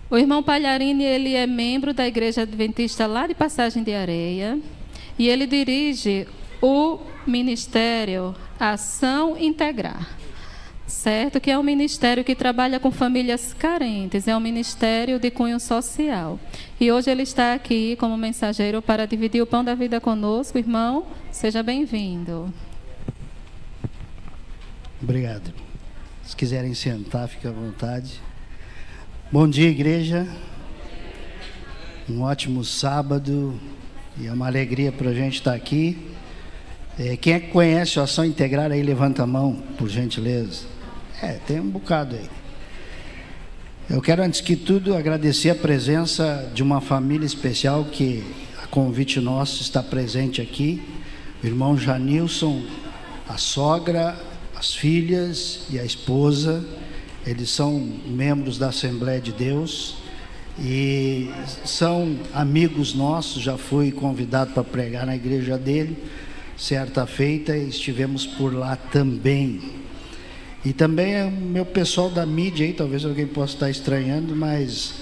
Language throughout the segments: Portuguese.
O irmão Palharini, ele é membro da Igreja Adventista lá de Passagem de Areia e ele dirige o Ministério Ação Integrar, certo? Que é um ministério que trabalha com famílias carentes, é um ministério de cunho social. E hoje ele está aqui como mensageiro para dividir o pão da vida conosco. Irmão, seja bem-vindo. Obrigado. Se quiserem sentar, fique à vontade. Bom dia, igreja. Um ótimo sábado e é uma alegria para a gente estar aqui. Quem é que conhece a Ação Integrar aí, levanta a mão, por gentileza. Tem um bocado aí. Eu quero, antes que tudo, agradecer a presença de uma família especial que, a convite nosso, está presente aqui. O irmão Janilson, a sogra, as filhas e a esposa. Eles são membros da Assembleia de Deus e são amigos nossos. Já fui convidado para pregar na igreja dele certa feita e estivemos por lá também. E também é o meu pessoal da mídia aí, talvez alguém possa estar estranhando, mas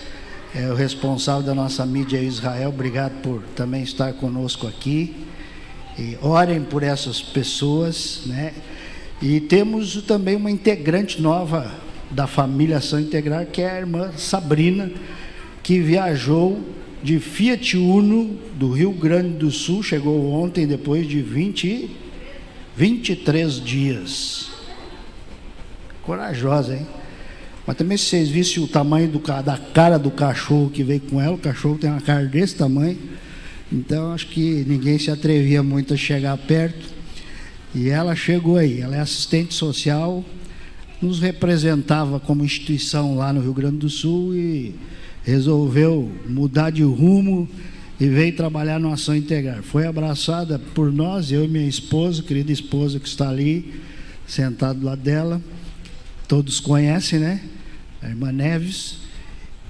é o responsável da nossa mídia, Israel. Obrigado por também estar conosco aqui. E orem por essas pessoas, né? E temos também uma integrante nova da família Ação Integrar, que é a irmã Sabrina, que viajou de Fiat Uno do Rio Grande do Sul, chegou ontem depois de 23 dias. Corajosa, hein? Mas também, se vocês vissem o tamanho da cara do cachorro que veio com ela, o cachorro tem uma cara desse tamanho, então acho que ninguém se atrevia muito a chegar perto. E ela chegou aí, ela é assistente social, nos representava como instituição lá no Rio Grande do Sul e resolveu mudar de rumo e veio trabalhar no Ação Integrar. Foi abraçada por nós, eu e minha esposa, querida esposa que está ali, sentado lá dela. Todos conhecem, né? A irmã Neves.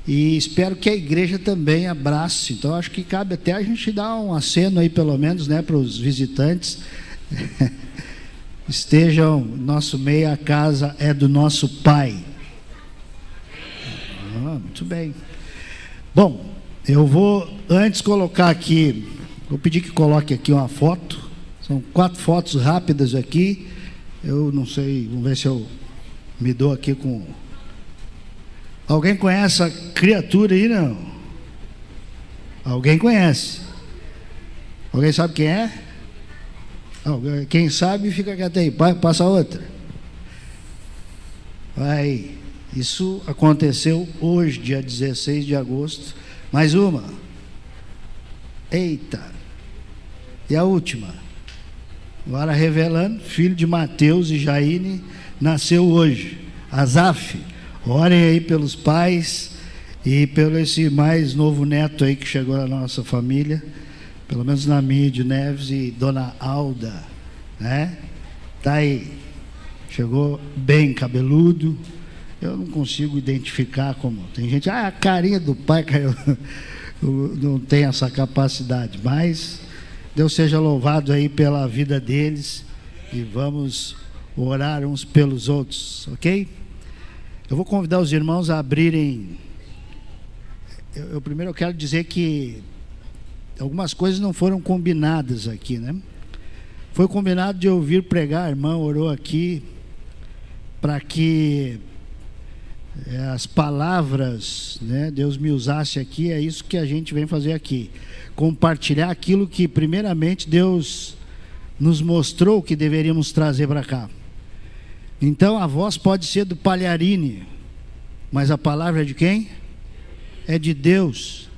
E espero que a igreja também abrace. Então acho que cabe até a gente dar um aceno aí, pelo menos, né, para os visitantes. Estejam no nosso meio, a casa é do nosso Pai. Muito bem. Bom, eu vou antes colocar aqui, vou pedir que coloque aqui uma foto. São 4 fotos rápidas aqui. Eu não sei, vamos ver se eu me dou aqui com... Alguém conhece essa criatura aí, não? Alguém conhece? Alguém sabe quem é? Quem sabe fica quieto aí, passa outra. Vai. Isso aconteceu hoje, dia 16 de agosto. Mais uma. Eita. E a última. Agora revelando, filho de Mateus e Jaine, nasceu hoje. Azaf. Orem aí pelos pais e pelo esse mais novo neto aí que chegou na nossa família. Pelo menos na minha, de Neves e Dona Alda, né? Tá aí, chegou bem cabeludo. Eu não consigo identificar como, tem gente, a carinha do pai, eu não tenho essa capacidade, mas Deus seja louvado aí pela vida deles e vamos orar uns pelos outros, ok? Eu vou convidar os irmãos a abrirem. Eu primeiro quero dizer que algumas coisas não foram combinadas aqui, né? Foi combinado de eu vir pregar, a irmã orou aqui para que as palavras, né, Deus me usasse aqui. É isso que a gente vem fazer aqui, compartilhar aquilo que primeiramente Deus nos mostrou que deveríamos trazer para cá. Então a voz pode ser do Palharini, mas a palavra é de quem? É de Deus.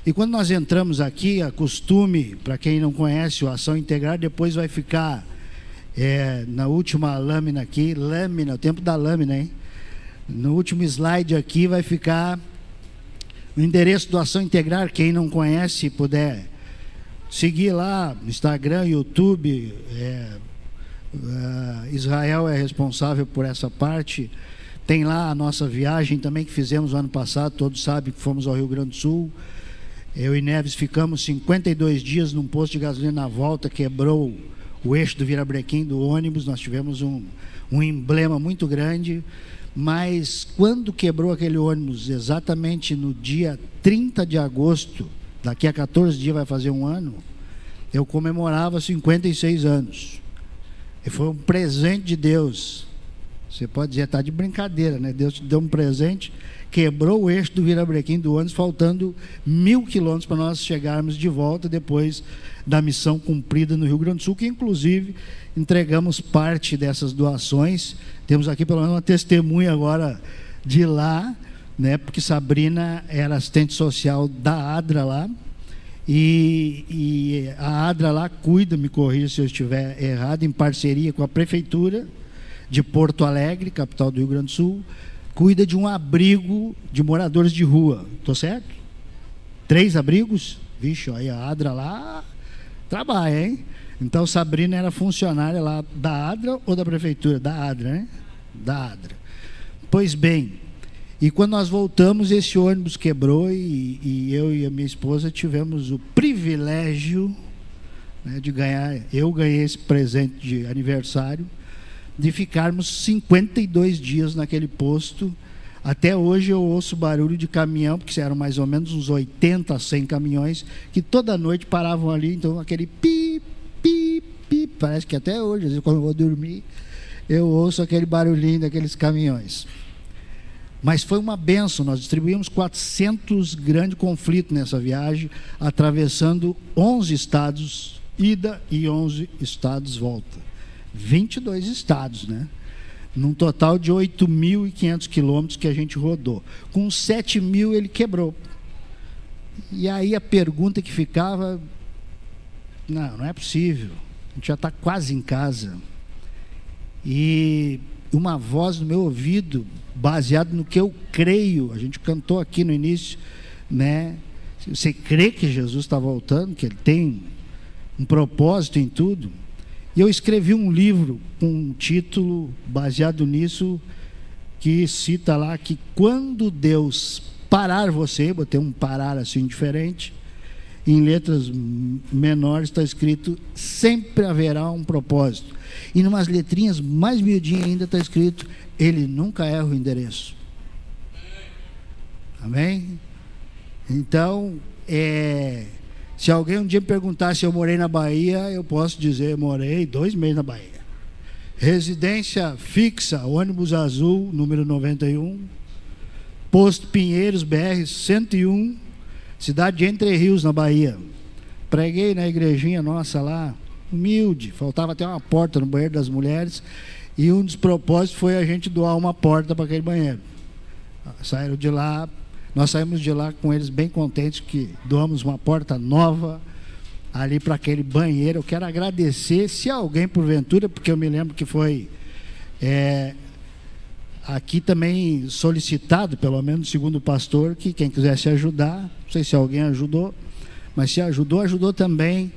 E quando nós entramos aqui, a costume, para quem não conhece o Ação Integrar, depois vai ficar na última lâmina aqui, o tempo da lâmina, hein? No último slide aqui vai ficar o endereço do Ação Integrar. Quem não conhece, puder seguir lá no Instagram, YouTube. Israel é responsável por essa parte. Tem lá a nossa viagem também que fizemos o ano passado, todos sabem que fomos ao Rio Grande do Sul. Eu e Neves ficamos 52 dias num posto de gasolina na volta, quebrou o eixo do virabrequim do ônibus. Nós tivemos um emblema muito grande, Mas quando quebrou aquele ônibus, exatamente no dia 30 de agosto, daqui a 14 dias vai fazer um ano, eu comemorava 56 anos. E foi um presente de Deus. Você pode dizer, está de brincadeira, né? Deus te deu um presente, quebrou o eixo do virabrequim do ônibus, faltando 1.000 quilômetros para nós chegarmos de volta depois da missão cumprida no Rio Grande do Sul, que inclusive entregamos parte dessas doações. Temos aqui pelo menos uma testemunha agora de lá, né? Porque Sabrina era assistente social da ADRA lá, e a ADRA lá cuida, me corrija se eu estiver errado, em parceria com a Prefeitura de Porto Alegre, capital do Rio Grande do Sul, cuida de um abrigo de moradores de rua. Estou certo? 3 abrigos? Vixe, aí a ADRA lá trabalha, hein? Então Sabrina era funcionária lá da ADRA ou da Prefeitura? Da ADRA, né? Da ADRA. Pois bem, e quando nós voltamos, esse ônibus quebrou e eu e a minha esposa tivemos o privilégio, né, de ganhar, eu ganhei esse presente de aniversário, de ficarmos 52 dias naquele posto. Até hoje eu ouço barulho de caminhão, porque eram mais ou menos uns 80 a 100 caminhões, que toda noite paravam ali, então aquele pi, pi, pi, parece que até hoje, às vezes quando eu vou dormir, eu ouço aquele barulhinho daqueles caminhões. Mas foi uma bênção, nós distribuímos 400 grandes conflitos nessa viagem, atravessando 11 estados, ida, e 11 estados volta. 22 estados, né? Num total de 8.500 quilômetros que a gente rodou. Com 7.000 ele quebrou. E aí a pergunta que ficava, não é possível, a gente já está quase em casa. E uma voz no meu ouvido, baseado no que eu creio, a gente cantou aqui no início, né? Você crê que Jesus está voltando, que ele tem um propósito em tudo? E eu escrevi um livro com um título baseado nisso, que cita lá que quando Deus parar você, botei um parar assim diferente, em letras menores está escrito, sempre haverá um propósito. E em umas letrinhas mais miudinhas ainda está escrito, ele nunca erra o endereço. Amém? Então, se alguém um dia me perguntar se eu morei na Bahia, eu posso dizer, morei 2 meses na Bahia. Residência fixa, ônibus azul, número 91, posto Pinheiros, BR 101, cidade de Entre Rios, na Bahia. Preguei na igrejinha nossa lá, humilde, faltava até uma porta no banheiro das mulheres, e um dos propósitos foi a gente doar uma porta para aquele banheiro. Saíram de lá, nós saímos de lá com eles bem contentes que doamos uma porta nova ali para aquele banheiro. Eu quero agradecer, se alguém porventura, porque eu me lembro que foi aqui também solicitado, pelo menos segundo o pastor, que quem quisesse ajudar, não sei se alguém ajudou, mas se ajudou também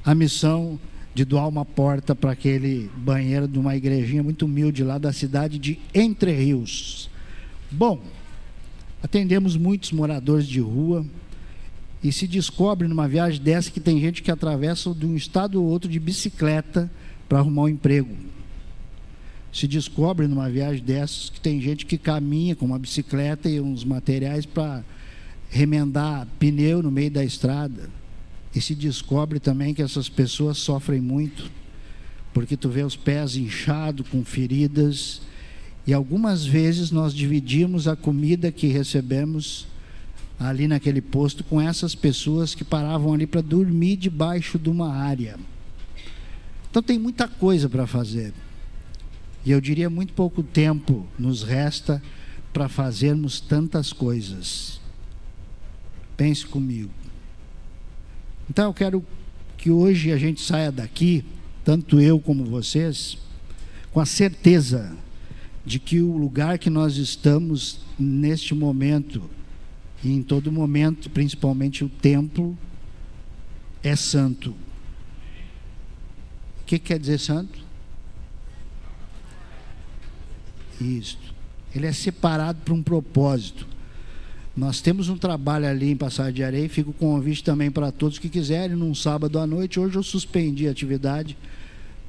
a missão de doar uma porta para aquele banheiro de uma igrejinha muito humilde lá da cidade de Entre Rios. Bom, atendemos muitos moradores de rua e se descobre numa viagem dessa que tem gente que atravessa de um estado ou outro de bicicleta para arrumar um emprego. Se descobre numa viagem dessas que tem gente que caminha com uma bicicleta e uns materiais para remendar pneu no meio da estrada. E se descobre também que essas pessoas sofrem muito, porque tu vê os pés inchados, com feridas. E algumas vezes nós dividimos a comida que recebemos ali naquele posto com essas pessoas que paravam ali para dormir debaixo de uma área. Então tem muita coisa para fazer. E eu diria muito pouco tempo nos resta para fazermos tantas coisas. Pense comigo. Então eu quero que hoje a gente saia daqui, tanto eu como vocês, com a certeza de que o lugar que nós estamos neste momento, e em todo momento, principalmente o templo, é santo. O que quer dizer santo? Isto. Ele é separado para um propósito. Nós temos um trabalho ali em Passagem de Areia, fica o convite também para todos que quiserem, num sábado à noite. Hoje eu suspendi a atividade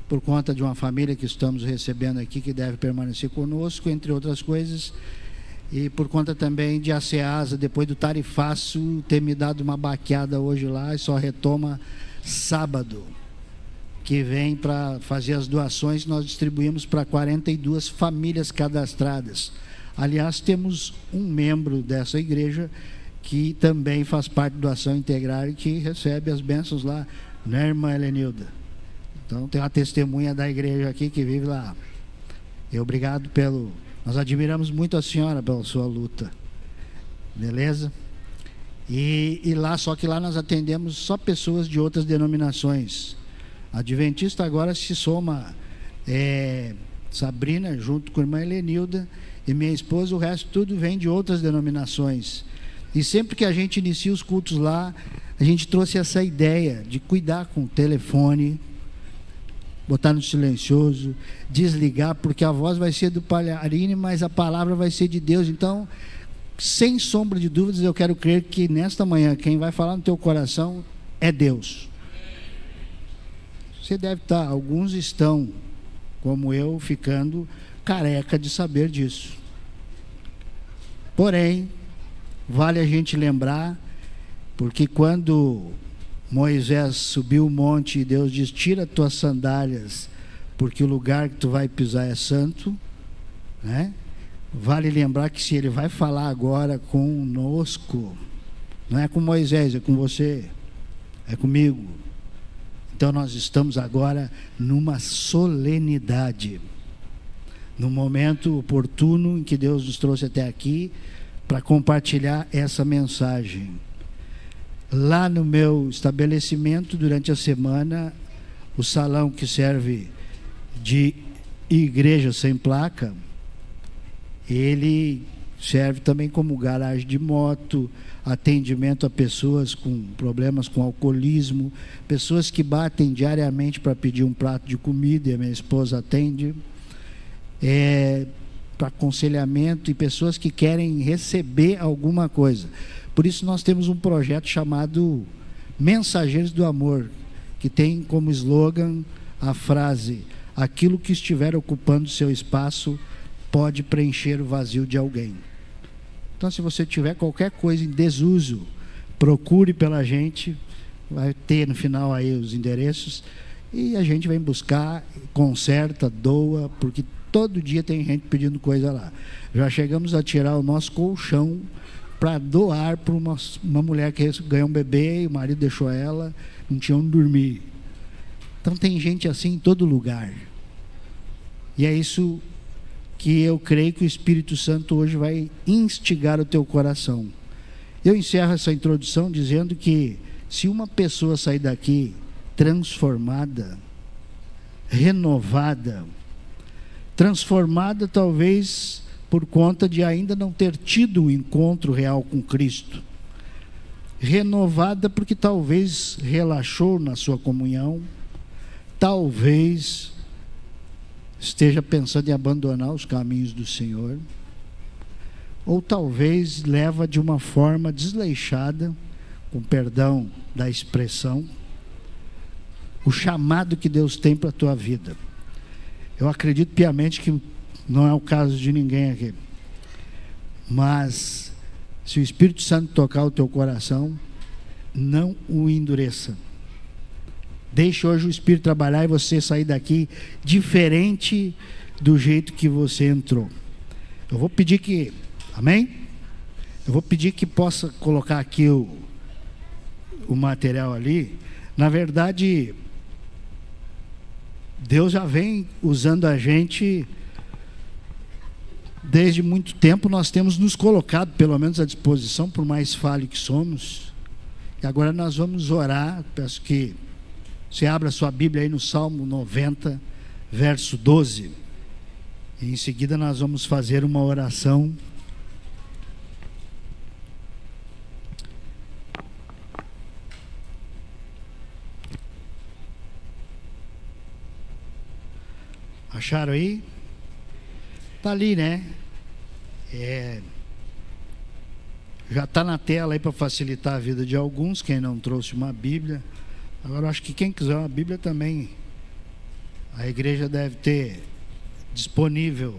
por conta de uma família que estamos recebendo aqui, que deve permanecer conosco, entre outras coisas, e por conta também de a Ceasa, depois do tarifaço, ter me dado uma baqueada hoje lá, e só retoma sábado que vem para fazer as doações. Nós distribuímos para 42 famílias cadastradas. Aliás, temos um membro dessa igreja que também faz parte da doação integral e que recebe as bênçãos lá, né, irmã Helenilda? Então tem uma testemunha da igreja aqui que vive lá. E obrigado pelo... Nós admiramos muito a senhora pela sua luta. Beleza? E lá, só que lá nós atendemos só pessoas de outras denominações. Adventista agora se soma Sabrina, junto com a irmã Helenilda, e minha esposa, o resto tudo vem de outras denominações. E sempre que a gente inicia os cultos lá, a gente trouxe essa ideia de cuidar com o telefone, botar no silencioso, desligar, porque a voz vai ser do Palharini, mas a palavra vai ser de Deus. Então, sem sombra de dúvidas, eu quero crer que nesta manhã, quem vai falar no teu coração é Deus. Você deve estar, alguns estão, como eu, ficando careca de saber disso. Porém, vale a gente lembrar, porque quando Moisés subiu o monte e Deus diz: tira tuas sandálias, porque o lugar que tu vai pisar é santo, né? Vale lembrar que se ele vai falar agora conosco, não é com Moisés, é com você, é comigo. Então nós estamos agora numa solenidade, no momento oportuno em que Deus nos trouxe até aqui para compartilhar essa mensagem. Lá no meu estabelecimento, durante a semana, o salão que serve de igreja sem placa, ele serve também como garagem de moto, atendimento a pessoas com problemas com alcoolismo, pessoas que batem diariamente para pedir um prato de comida, e a minha esposa atende, para aconselhamento, e pessoas que querem receber alguma coisa. Por isso nós temos um projeto chamado Mensageiros do Amor, que tem como slogan a frase: aquilo que estiver ocupando seu espaço pode preencher o vazio de alguém. Então, se você tiver qualquer coisa em desuso, procure pela gente, vai ter no final aí os endereços, e a gente vem buscar, conserta, doa, porque todo dia tem gente pedindo coisa lá. Já chegamos a tirar o nosso colchão para doar para uma mulher que ganhou um bebê e o marido deixou ela, não tinha onde dormir. Então tem gente assim em todo lugar. E é isso que eu creio que o Espírito Santo hoje vai instigar o teu coração. Eu encerro essa introdução dizendo que se uma pessoa sair daqui transformada, renovada, transformada talvez por conta de ainda não ter tido um encontro real com Cristo, renovada porque talvez relaxou na sua comunhão, talvez esteja pensando em abandonar os caminhos do Senhor, ou talvez leva de uma forma desleixada, com perdão da expressão, o chamado que Deus tem para a tua vida. Eu acredito piamente que não é o caso de ninguém aqui, mas se o Espírito Santo tocar o teu coração, não o endureça. Deixe hoje o Espírito trabalhar e você sair daqui diferente do jeito que você entrou. Eu vou pedir que, amém? Eu vou pedir que possa colocar aqui o material ali. Na verdade, Deus já vem usando a gente desde muito tempo. Nós temos nos colocado, pelo menos, à disposição, por mais falho que somos. E agora nós vamos orar. Peço que você abra sua Bíblia aí no Salmo 90, verso 12. E em seguida nós vamos fazer uma oração. Acharam aí? Está ali, né? Já está na tela aí para facilitar a vida de alguns, quem não trouxe uma Bíblia. Agora, acho que quem quiser uma Bíblia também, A igreja deve ter disponível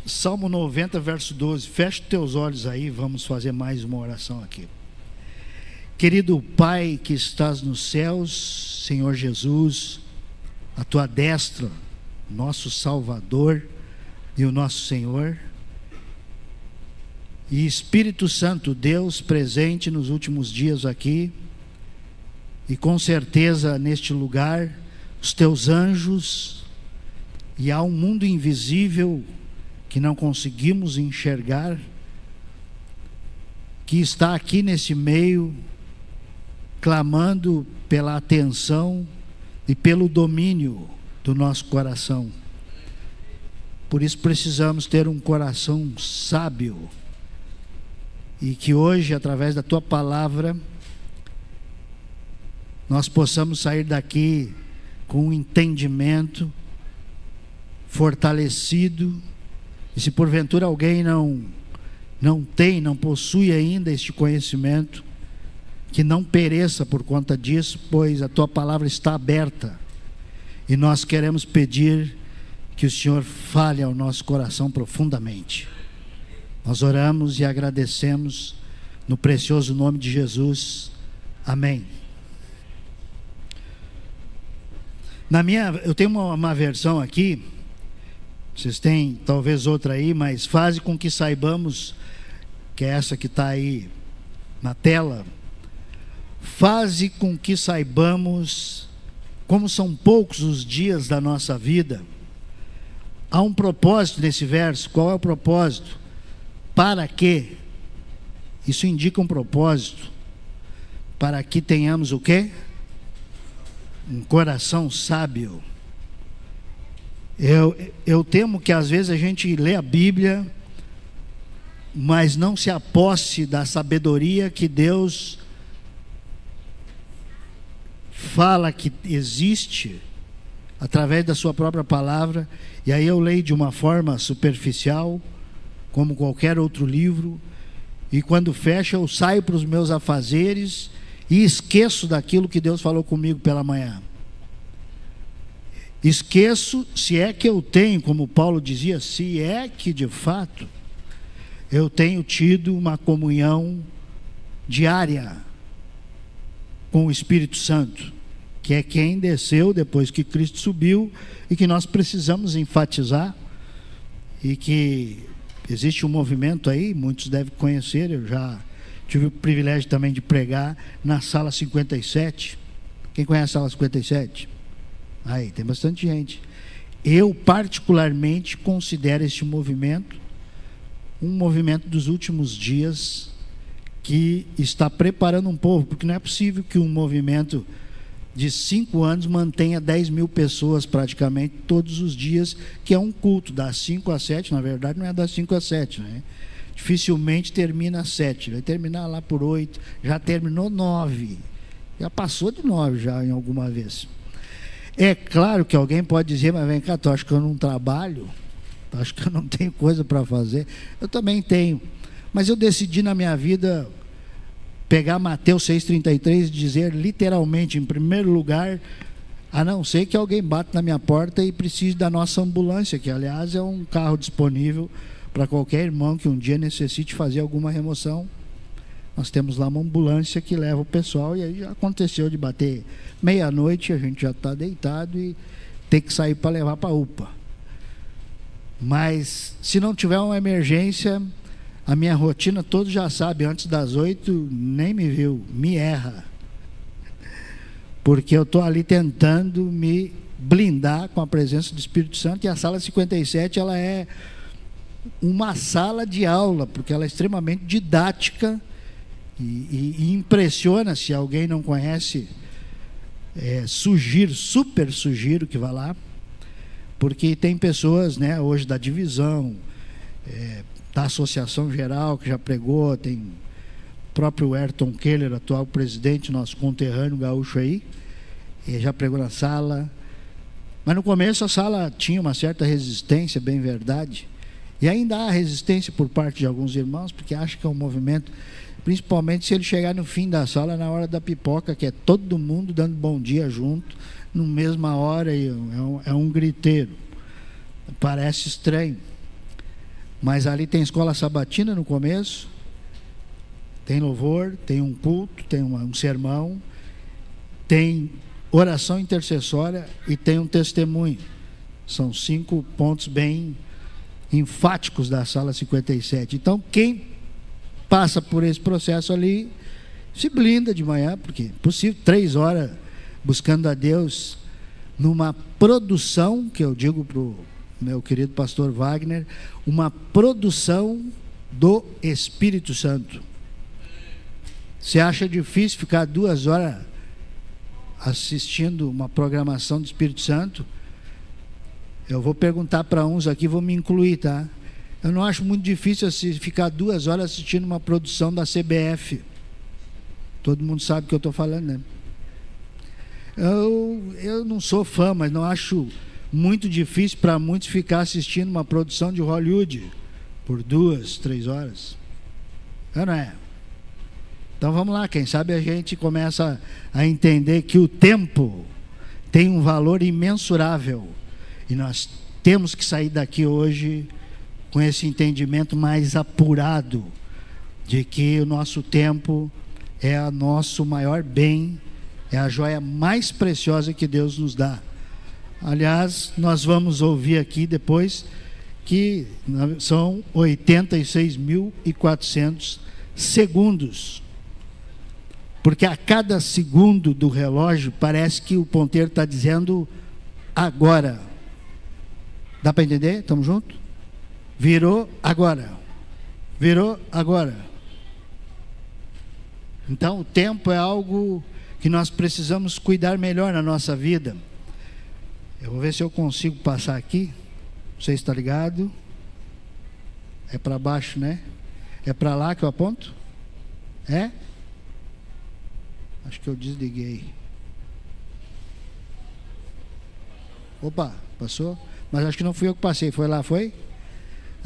Salmo 90, verso 12. Feche teus olhos aí, vamos fazer mais uma oração aqui. Querido Pai que estás nos céus, Senhor Jesus, a tua destra, nosso Salvador e o nosso Senhor, e Espírito Santo, Deus presente nos últimos dias aqui, e com certeza neste lugar, os teus anjos, e há um mundo invisível que não conseguimos enxergar, que está aqui nesse meio, clamando pela atenção e pelo domínio do nosso coração. Por isso precisamos ter um coração sábio, e que hoje, através da tua palavra, nós possamos sair daqui com um entendimento fortalecido. E se porventura alguém não possui ainda este conhecimento, que não pereça por conta disso, pois a tua palavra está aberta, e nós queremos pedir que o Senhor fale ao nosso coração profundamente. Nós oramos e agradecemos no precioso nome de Jesus, amém. Eu tenho uma versão aqui, vocês têm talvez outra aí, mas faze com que saibamos, que é essa que está aí na tela, faze com que saibamos como são poucos os dias da nossa vida. Há um propósito nesse verso. Qual é o propósito? Para quê? Isso indica um propósito, para que tenhamos o quê? Um coração sábio. Eu temo que às vezes a gente lê a Bíblia, mas não se aposse da sabedoria que Deus fala que existe através da sua própria palavra. E aí eu leio de uma forma superficial, como qualquer outro livro, e quando fecha eu saio para os meus afazeres e esqueço daquilo que Deus falou comigo pela manhã. Esqueço, se é que eu tenho, como Paulo dizia, se é que de fato eu tenho tido uma comunhão diária com o Espírito Santo, que é quem desceu depois que Cristo subiu, e que nós precisamos enfatizar, e que existe um movimento aí, muitos devem conhecer. Eu já tive o privilégio também de pregar na sala 57. Quem conhece a sala 57? Aí, tem bastante gente. Eu particularmente considero este movimento um movimento dos últimos dias, que está preparando um povo, porque não é possível que um movimento de 5 anos mantenha 10 mil pessoas praticamente todos os dias, que é um culto, das 5 às 7, na verdade não é das 5 às 7, né? Dificilmente termina às 7, vai terminar lá por 8, já terminou 9, já passou de 9 já em alguma vez. É claro que alguém pode dizer, mas vem cá, tu acha que eu não trabalho? Tu acha que eu não tenho coisa para fazer? Eu também tenho, mas eu decidi na minha vida pegar Mateus 6,33 e dizer literalmente, em primeiro lugar, a não ser que alguém bata na minha porta e precise da nossa ambulância, que aliás é um carro disponível para qualquer irmão que um dia necessite fazer alguma remoção. Nós temos lá uma ambulância que leva o pessoal, e aí já aconteceu de bater meia-noite, a gente já está deitado e tem que sair para levar para a UPA. Mas se não tiver uma emergência, a minha rotina, todos já sabem, antes das 8 nem me viu, me erra, porque eu estou ali tentando me blindar com a presença do Espírito Santo. E a sala 57, ela é uma sala de aula, porque ela é extremamente didática, e impressiona. Se alguém não conhece, super sugiro que vá lá, porque tem pessoas, né, hoje da divisão, da Associação Geral, que já pregou, tem o próprio Ayrton Keller, atual presidente, nosso conterrâneo gaúcho aí, já pregou na sala. Mas no começo a sala tinha uma certa resistência, bem verdade, e ainda há resistência por parte de alguns irmãos, porque acham que é um movimento principalmente se ele chegar no fim da sala, na hora da pipoca, que é todo mundo dando bom dia junto, na mesma hora, e é um griteiro. Parece estranho. Mas ali tem escola sabatina no começo, tem louvor, tem um culto, tem um sermão, tem oração intercessória e tem um testemunho. São 5 pontos bem enfáticos da sala 57. Então, quem passa por esse processo ali se blinda de manhã, porque é possível 3 horas buscando a Deus numa produção, que eu digo para o meu querido pastor Wagner, uma produção do Espírito Santo. Você acha difícil ficar 2 horas assistindo uma programação do Espírito Santo? Eu vou perguntar para uns aqui, vou me incluir, tá? Eu não acho muito difícil ficar 2 horas assistindo uma produção da CBF. Todo mundo sabe o que eu estou falando, né? Eu não sou fã, mas não acho muito difícil para muitos ficar assistindo uma produção de Hollywood por 2, 3 horas. Não é? Então vamos lá, quem sabe a gente começa a entender que o tempo tem um valor imensurável. E nós temos que sair daqui hoje com esse entendimento mais apurado de que o nosso tempo é o nosso maior bem, é a joia mais preciosa que Deus nos dá. Aliás, nós vamos ouvir aqui depois que são 86.400 segundos. Porque a cada segundo do relógio parece que o ponteiro está dizendo agora. Dá para entender? Estamos juntos? Virou agora. Virou agora. Então o tempo é algo que nós precisamos cuidar melhor na nossa vida. Eu vou ver se eu consigo passar aqui. Você está ligado? É para baixo, né? É para lá que eu aponto? É? Acho que eu desliguei. Opa, passou? Mas acho que não fui eu que passei, foi lá, foi?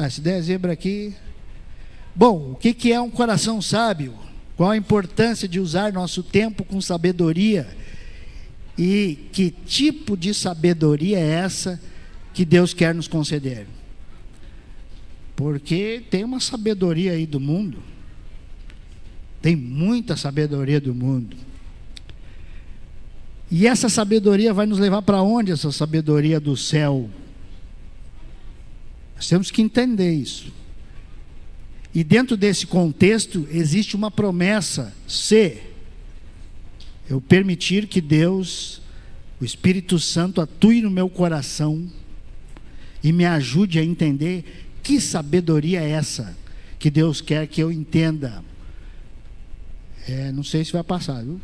Se der zebra aqui. Bom, o que é um coração sábio? Qual a importância de usar nosso tempo com sabedoria? E que tipo de sabedoria é essa que Deus quer nos conceder? Porque tem uma sabedoria aí do mundo. Tem muita sabedoria do mundo. E essa sabedoria vai nos levar para onde, essa sabedoria do céu? Nós temos que entender isso. E dentro desse contexto existe uma promessa: se eu permitir que Deus, o Espírito Santo, atue no meu coração e me ajude a entender que sabedoria é essa que Deus quer que eu entenda. Não sei se vai passar, viu?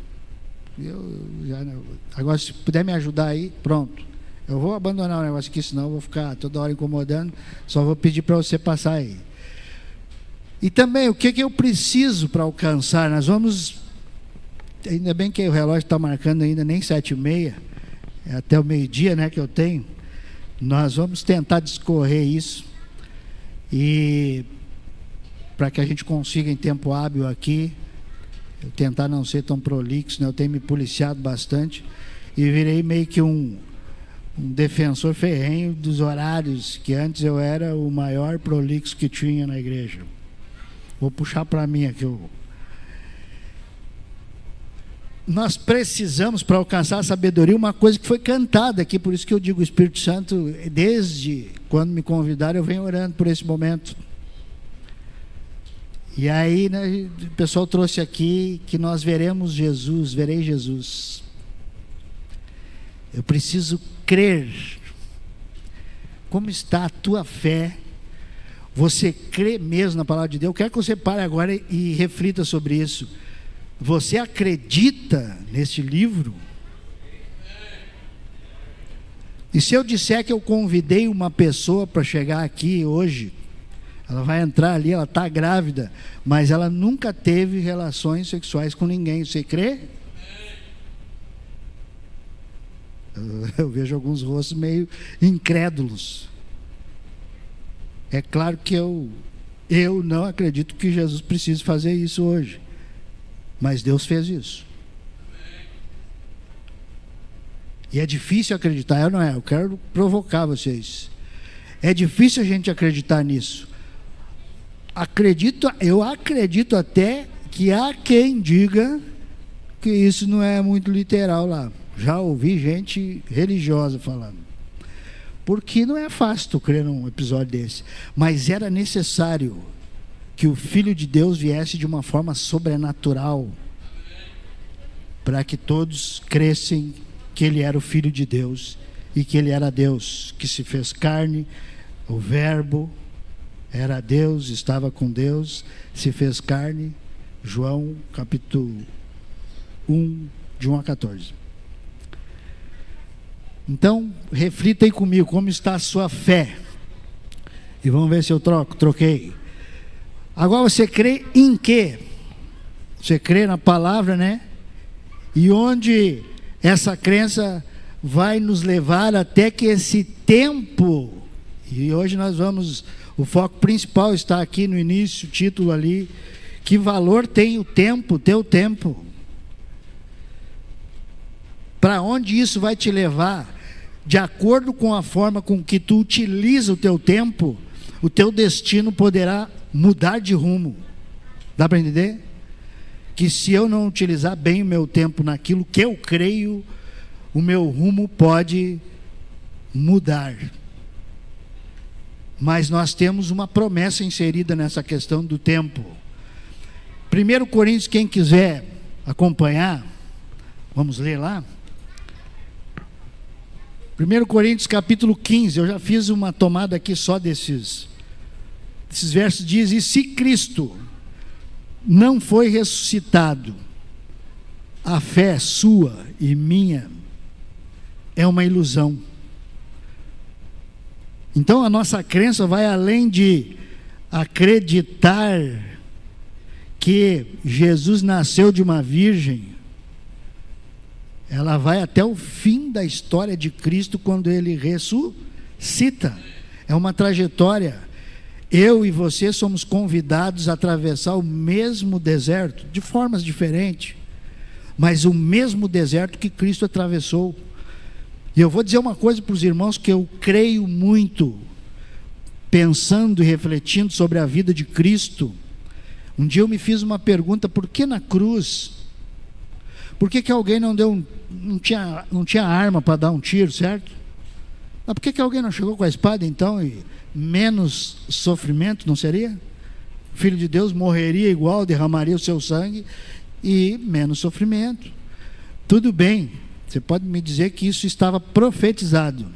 Agora, se puder me ajudar aí, pronto. Eu vou abandonar o negócio aqui, senão eu vou ficar toda hora incomodando. Só vou pedir para você passar aí. E também, o que eu preciso para alcançar? Nós vamos... Ainda bem que o relógio está marcando ainda nem 7h30. É até o meio-dia, né, que eu tenho. Nós vamos tentar discorrer isso. E para que a gente consiga em tempo hábil aqui, eu tentar não ser tão prolixo, né? Eu tenho me policiado bastante e virei meio que um defensor ferrenho dos horários, que antes eu era o maior prolixo que tinha na igreja. Vou puxar para mim aqui. Nós precisamos, para alcançar a sabedoria, uma coisa que foi cantada aqui, por isso que eu digo, o Espírito Santo, desde quando me convidaram, eu venho orando por esse momento. E aí, né, o pessoal trouxe aqui que nós veremos Jesus, verei Jesus. Eu preciso crer. Como está a tua fé? Você crê mesmo na palavra de Deus? Eu quero que você pare agora e reflita sobre isso. Você acredita nesse livro? E se eu disser que eu convidei uma pessoa para chegar aqui hoje, ela vai entrar ali, ela está grávida, mas ela nunca teve relações sexuais com ninguém, você crê? Eu vejo alguns rostos meio incrédulos. É claro que eu não acredito que Jesus precise fazer isso hoje. Mas Deus fez isso. E é difícil acreditar, eu não é, eu quero provocar vocês. É difícil a gente acreditar nisso. Eu acredito até que há quem diga que isso não é muito literal lá. Já ouvi gente religiosa falando. Porque não é fácil tu crer num episódio desse. Mas era necessário que o Filho de Deus viesse de uma forma sobrenatural, para que todos crescem que Ele era o Filho de Deus e que Ele era Deus, que se fez carne, o Verbo era Deus, estava com Deus, se fez carne. João capítulo 1, de 1 a 14. Então, reflita aí comigo, como está a sua fé? E vamos ver se eu troquei. Agora você crê em quê? Você crê na palavra, né? E onde essa crença vai nos levar até que esse tempo, e hoje nós vamos, o foco principal está aqui no início, o título ali, que valor tem o tempo, teu tempo? Para onde isso vai te levar? De acordo com a forma com que tu utiliza o teu tempo, o teu destino poderá mudar de rumo. Dá para entender? Que se eu não utilizar bem o meu tempo naquilo que eu creio, o meu rumo pode mudar. Mas nós temos uma promessa inserida nessa questão do tempo. 1 Coríntios, quem quiser acompanhar, vamos ler lá. 1 Coríntios capítulo 15, eu já fiz uma tomada aqui só desses versos, diz: e se Cristo não foi ressuscitado, a fé sua e minha é uma ilusão. Então a nossa crença vai além de acreditar que Jesus nasceu de uma virgem. Ela vai até o fim da história de Cristo quando Ele ressuscita. É uma trajetória. Eu e você somos convidados a atravessar o mesmo deserto, de formas diferentes, mas o mesmo deserto que Cristo atravessou. E eu vou dizer uma coisa para os irmãos que eu creio muito, pensando e refletindo sobre a vida de Cristo. Um dia eu me fiz uma pergunta: por que na cruz? Por que alguém não tinha arma para dar um tiro, certo? Mas por que alguém não chegou com a espada então, e menos sofrimento não seria? O Filho de Deus morreria igual, derramaria o seu sangue e menos sofrimento. Tudo bem, você pode me dizer que isso estava profetizado,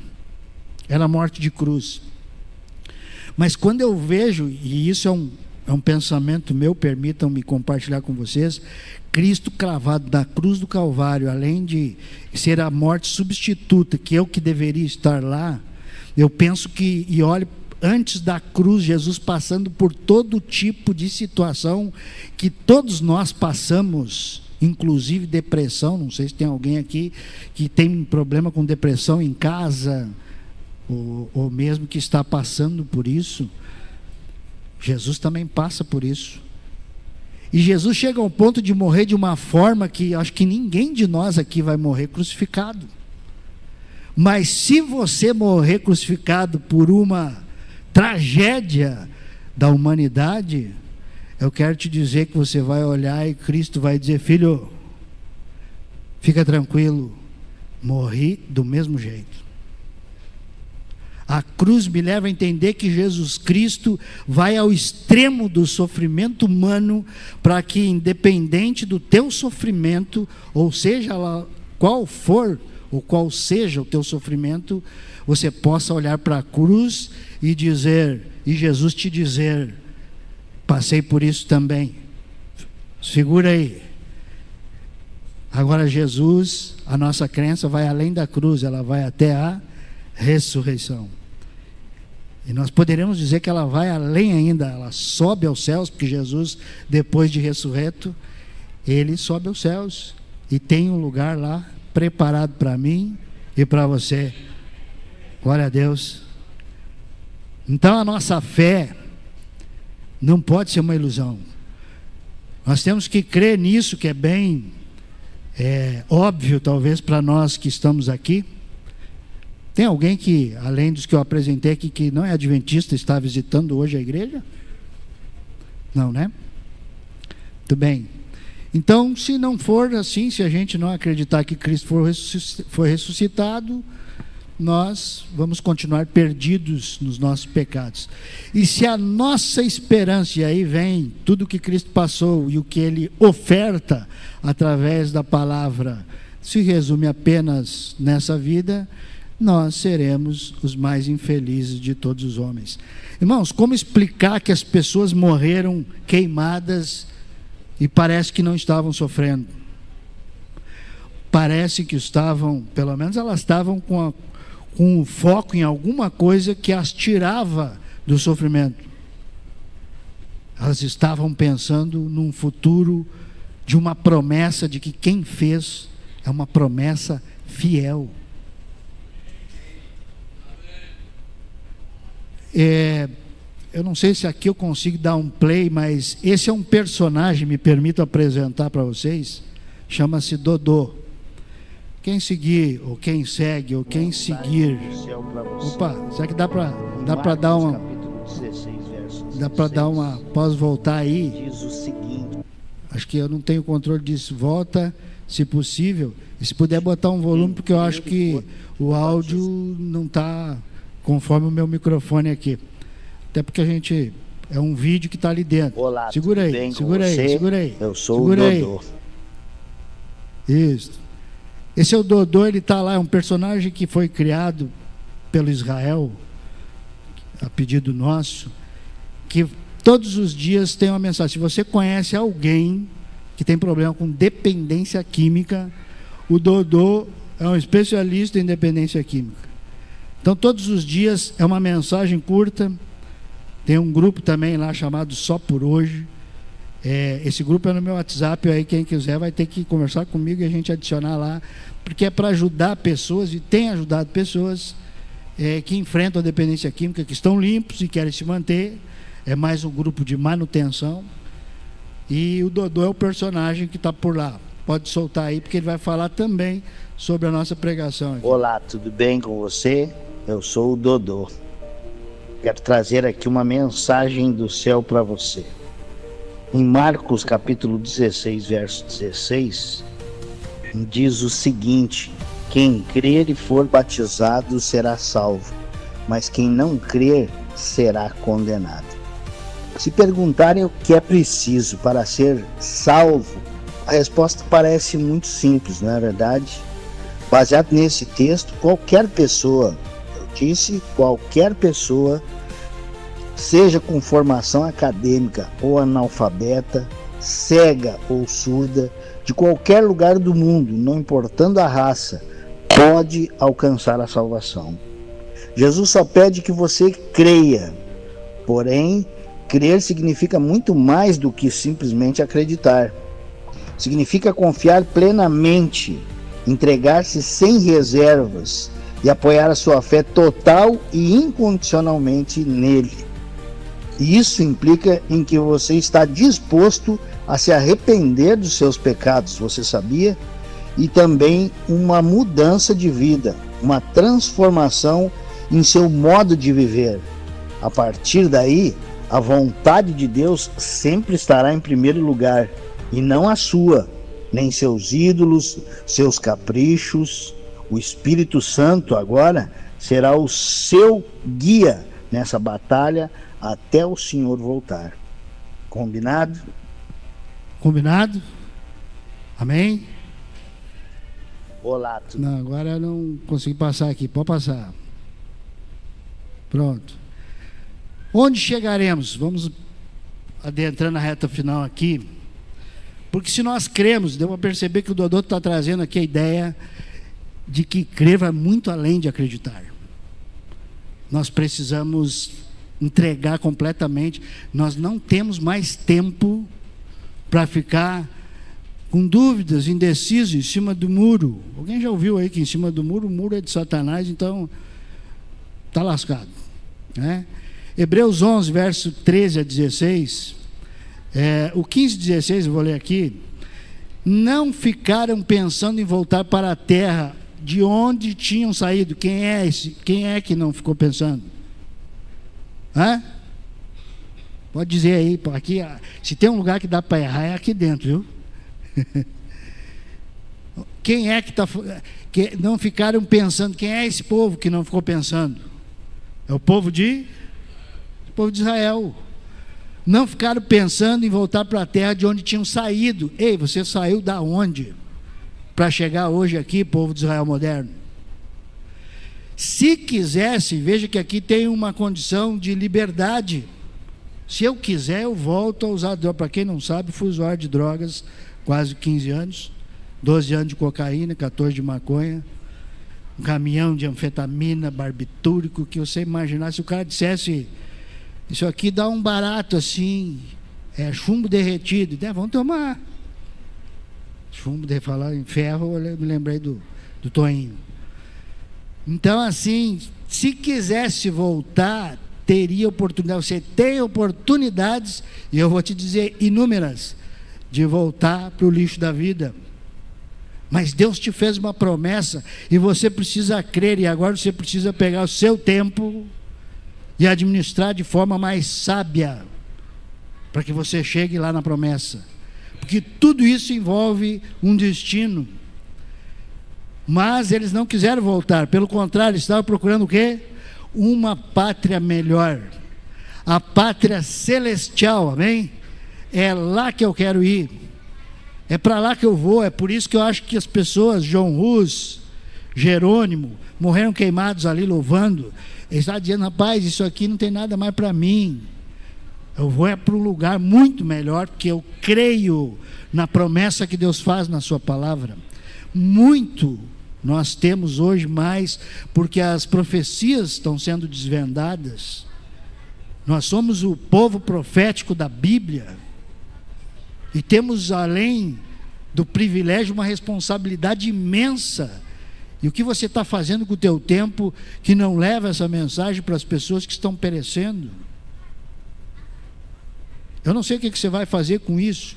era a morte de cruz. Mas quando eu vejo, e isso é um pensamento meu, permitam-me compartilhar com vocês, Cristo cravado na cruz do Calvário, além de ser a morte substituta, que eu que deveria estar lá, eu penso que, e olhe, antes da cruz, Jesus passando por todo tipo de situação que todos nós passamos, inclusive depressão. Não sei se tem alguém aqui que tem um problema com depressão em casa, ou mesmo que está passando por isso. Jesus também passa por isso. E Jesus chega ao ponto de morrer de uma forma que acho que ninguém de nós aqui vai morrer crucificado. Mas se você morrer crucificado por uma tragédia da humanidade, eu quero te dizer que você vai olhar e Cristo vai dizer: filho, fica tranquilo, morri do mesmo jeito. A cruz me leva a entender que Jesus Cristo vai ao extremo do sofrimento humano, para que, independente do teu sofrimento, ou seja lá qual for, ou qual seja o teu sofrimento, você possa olhar para a cruz e dizer, e Jesus te dizer: passei por isso também. Segura aí. Agora Jesus, a nossa crença vai além da cruz, ela vai até a ressurreição. E nós poderemos dizer que ela vai além ainda, ela sobe aos céus, porque Jesus, depois de ressurreto, Ele sobe aos céus e tem um lugar lá preparado para mim e para você. Glória a Deus. Então a nossa fé não pode ser uma ilusão. Nós temos que crer nisso, que é bem óbvio, talvez, para nós que estamos aqui. Tem alguém que, além dos que eu apresentei aqui, que não é adventista, está visitando hoje a igreja? Não, né? Muito bem. Então, se não for assim, se a gente não acreditar que Cristo foi ressuscitado, nós vamos continuar perdidos nos nossos pecados. E se a nossa esperança, e aí vem tudo que Cristo passou e o que Ele oferta através da palavra, se resume apenas nessa vida, nós seremos os mais infelizes de todos os homens. Irmãos, como explicar que as pessoas morreram queimadas e parece que não estavam sofrendo? Parece que estavam, pelo menos elas estavam com o foco em alguma coisa que as tirava do sofrimento. Elas estavam pensando num futuro de uma promessa de que quem fez é uma promessa fiel. Eu não sei se aqui eu consigo dar um play, mas esse é um personagem, me permito apresentar para vocês, chama-se Dodô. Quem seguir, ou quem segue, ou quem seguir. Opa, será que dá para dar uma. Dá para dar uma. Posso voltar aí? Acho que eu não tenho controle disso. Volta, se possível. E se puder botar um volume, porque eu acho que o áudio não está conforme o meu microfone aqui. Até porque a gente. É um vídeo que está ali dentro. Olá, segura aí, bem segura aí, você? segura aí. Eu sou segura o Dodô. Isso. Esse é o Dodô, ele está lá, é um personagem que foi criado pelo Israel, a pedido nosso, que todos os dias tem uma mensagem. Se você conhece alguém que tem problema com dependência química, o Dodô é um especialista em dependência química. Então todos os dias é uma mensagem curta. Tem um grupo também lá chamado Só Por Hoje. Esse grupo é no meu WhatsApp, aí quem quiser vai ter que conversar comigo e a gente adicionar lá, porque é para ajudar pessoas, e tem ajudado pessoas que enfrentam a dependência química, que estão limpos e querem se manter. É mais um grupo de manutenção, e o Dodô é o personagem que está por lá. Pode soltar aí, porque ele vai falar também sobre a nossa pregação aqui. Olá, tudo bem com você? Eu sou o Dodô. Quero trazer aqui uma mensagem do céu para você. Em Marcos capítulo 16, verso 16, diz o seguinte: quem crer e for batizado será salvo, mas quem não crer será condenado. Se perguntarem o que é preciso para ser salvo, a resposta parece muito simples, não é verdade? Baseado nesse texto, qualquer pessoa, eu disse, qualquer pessoa, seja com formação acadêmica ou analfabeta, cega ou surda, de qualquer lugar do mundo, não importando a raça, pode alcançar a salvação. Jesus só pede que você creia. Porém, crer significa muito mais do que simplesmente acreditar. Significa confiar plenamente, entregar-se sem reservas e apoiar a sua fé total e incondicionalmente nele. E isso implica em que você está disposto a se arrepender dos seus pecados, você sabia? E também uma mudança de vida, uma transformação em seu modo de viver. A partir daí, a vontade de Deus sempre estará em primeiro lugar, e não a sua, nem seus ídolos, seus caprichos. O Espírito Santo agora será o seu guia nessa batalha até o Senhor voltar. Combinado? Combinado? Amém? Olá, tudo. Não, agora eu não consegui passar aqui. Pode passar. Pronto. Onde chegaremos? Vamos adentrando a reta final aqui. Porque se nós cremos, deu para perceber que o Dodô está trazendo aqui a ideia de que crer vai muito além de acreditar. Nós precisamos entregar completamente. Nós não temos mais tempo para ficar com dúvidas, indeciso, em cima do muro. Alguém já ouviu aí que em cima do muro, o muro é de Satanás, então está lascado, né? Hebreus 11, verso 13 a 16, O 15:16, eu vou ler aqui. Não ficaram pensando em voltar para a terra de onde tinham saído. Quem é que não ficou pensando? Hã? Pode dizer aí, aqui, se tem um lugar que dá para errar, é aqui dentro, viu? Quem é que não ficaram pensando? Quem é esse povo que não ficou pensando? É o povo de Israel. Não ficaram pensando em voltar para a terra de onde tinham saído. Ei, você saiu da onde? Para chegar hoje aqui, povo de Israel moderno. Se quisesse, veja que aqui tem uma condição de liberdade. Se eu quiser, eu volto a usar droga. Para quem não sabe, fui usuário de drogas quase 15 anos. 12 anos de cocaína, 14 de maconha. Um caminhão de anfetamina, barbitúrico, que você imaginar, se o cara dissesse, isso aqui dá um barato assim, chumbo derretido, vamos tomar. Chumbo, de falar em ferro, eu me lembrei do Toinho. Então, assim, se quisesse voltar, teria oportunidade. Você tem oportunidades, e eu vou te dizer inúmeras, de voltar para o lixo da vida. Mas Deus te fez uma promessa, e você precisa crer, e agora você precisa pegar o seu tempo e administrar de forma mais sábia, para que você chegue lá na promessa. Porque tudo isso envolve um destino. Mas eles não quiseram voltar, pelo contrário, estavam procurando o quê? Uma pátria melhor, a pátria celestial, amém? É lá que eu quero ir, é para lá que eu vou. É por isso que eu acho que as pessoas, John Hus, Jerônimo, morreram queimados ali louvando. Ele está dizendo, rapaz, isso aqui não tem nada mais para mim, eu vou para um lugar muito melhor, porque eu creio na promessa que Deus faz na sua palavra. Muito nós temos hoje mais, porque as profecias estão sendo desvendadas. Nós somos o povo profético da Bíblia, e temos, além do privilégio, uma responsabilidade imensa. E o que você está fazendo com o teu tempo que não leva essa mensagem para as pessoas que estão perecendo? Eu não sei o que você vai fazer com isso,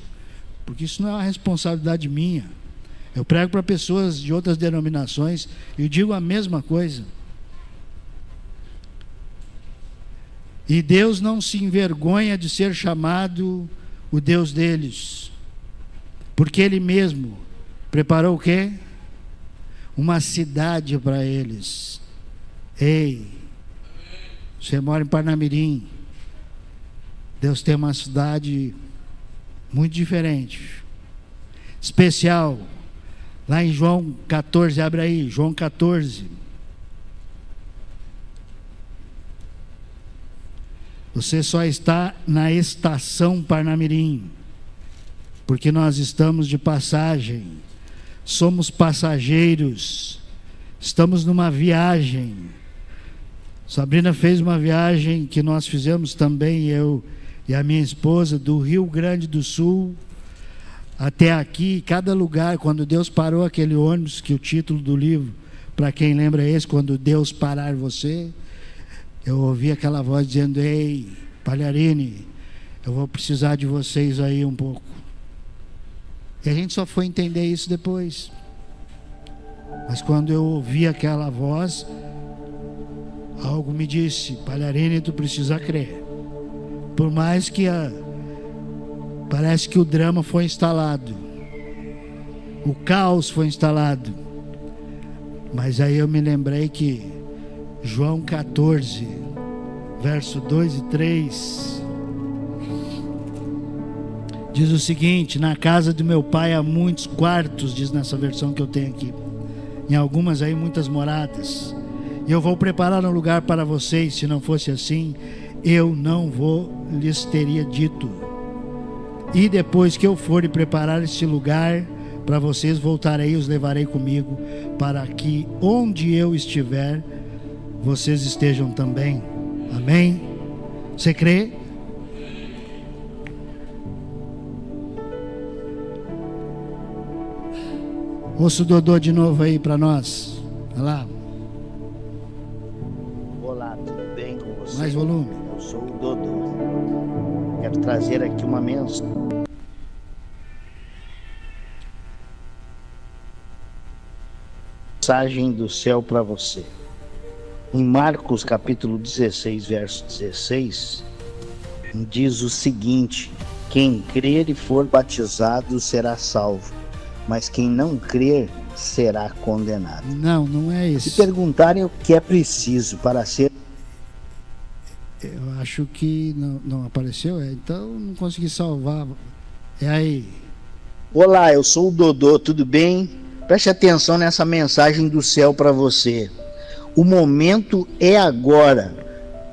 porque isso não é uma responsabilidade minha. Eu prego para pessoas de outras denominações e digo a mesma coisa. E Deus não se envergonha de ser chamado o Deus deles, porque Ele mesmo preparou o quê? Uma cidade para eles. Ei, você mora em Parnamirim, Deus tem uma cidade muito diferente, especial, lá em João 14, abre aí, João 14. Você só está na estação Parnamirim, porque nós estamos de passagem, somos passageiros, estamos numa viagem. Sabrina fez uma viagem que nós fizemos também, eu e a minha esposa, do Rio Grande do Sul até aqui, cada lugar. Quando Deus parou aquele ônibus, que o título do livro, para quem lembra, é esse, Quando Deus Parar Você, eu ouvi aquela voz dizendo, ei, Palharini, eu vou precisar de vocês aí um pouco. E a gente só foi entender isso depois. Mas quando eu ouvi aquela voz, algo me disse, Palharini, tu precisa crer. Por mais que parece que o drama foi instalado, o caos foi instalado, mas aí eu me lembrei que João 14, verso 2 e 3, diz o seguinte: na casa do meu pai há muitos quartos, diz nessa versão que eu tenho aqui, em algumas aí muitas moradas, e eu vou preparar um lugar para vocês. Se não fosse assim, eu não lhes teria dito. E depois que eu for e preparar esse lugar para vocês, voltarei e os levarei comigo, para que onde eu estiver, vocês estejam também. Amém? Você crê? Ouça o Dodô de novo aí para nós. Olha lá. Olá, tudo bem com você? Mais volume. Eu sou o Dodô. Quero Quero trazer aqui uma mensagem do céu para você. Em Marcos capítulo 16, verso 16, diz o seguinte: quem crer e for batizado será salvo, mas quem não crer será condenado. Não é isso. Se perguntarem o que é preciso para ser... Eu acho que não apareceu, então não consegui salvar. É aí. Olá, eu sou o Dodô, tudo bem? Preste atenção nessa mensagem do céu para você. O momento é agora.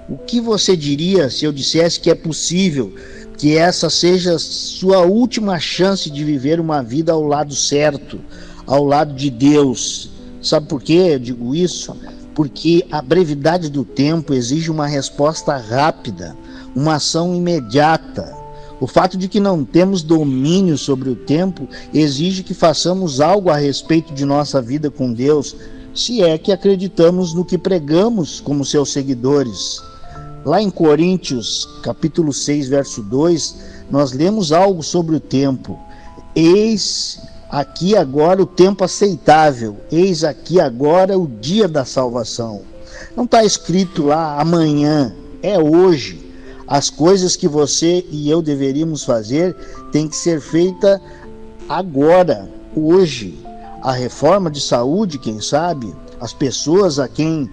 O que você diria se eu dissesse que é possível que essa seja sua última chance de viver uma vida ao lado certo, ao lado de Deus? Sabe por que eu digo isso? Porque a brevidade do tempo exige uma resposta rápida, uma ação imediata. O fato de que não temos domínio sobre o tempo exige que façamos algo a respeito de nossa vida com Deus, se é que acreditamos no que pregamos como seus seguidores. Lá em Coríntios, capítulo 6, verso 2, nós lemos algo sobre o tempo. Eis aqui agora o tempo aceitável, eis aqui agora o dia da salvação. Não está escrito lá amanhã, é hoje. As coisas que você e eu deveríamos fazer têm que ser feitas agora, hoje. A reforma de saúde, quem sabe, as pessoas a quem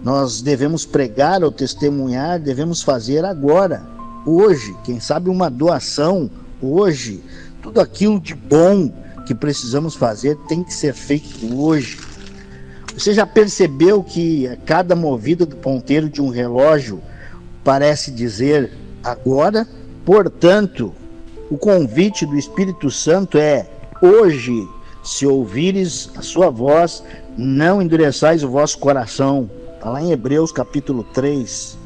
nós devemos pregar ou testemunhar, devemos fazer agora, hoje. Quem sabe uma doação, hoje. Tudo aquilo de bom que precisamos fazer tem que ser feito hoje. Você já percebeu que a cada movida do ponteiro de um relógio parece dizer agora? Portanto, o convite do Espírito Santo é: hoje, se ouvires a sua voz, não endureçais o vosso coração. Está lá em Hebreus capítulo 3.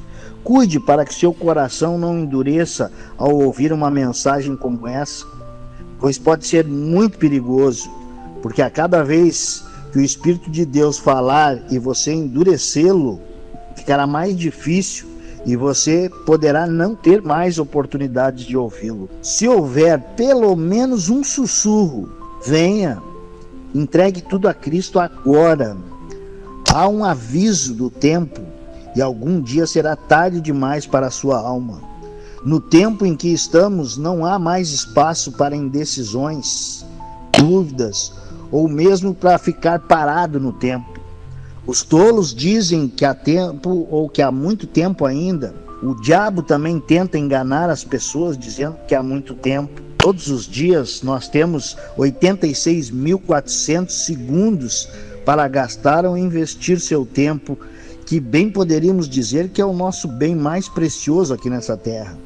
Cuide para que seu coração não endureça ao ouvir uma mensagem como essa, pois pode ser muito perigoso, porque a cada vez que o Espírito de Deus falar e você endurecê-lo, ficará mais difícil e você poderá não ter mais oportunidades de ouvi-lo. Se houver pelo menos um sussurro, venha, entregue tudo a Cristo agora. Há um aviso do tempo e algum dia será tarde demais para a sua alma. No tempo em que estamos, não há mais espaço para indecisões, dúvidas ou mesmo para ficar parado no tempo. Os tolos dizem que há tempo ou que há muito tempo ainda. O diabo também tenta enganar as pessoas dizendo que há muito tempo. Todos os dias nós temos 86.400 segundos para gastar ou investir seu tempo, que bem poderíamos dizer que é o nosso bem mais precioso aqui nessa terra.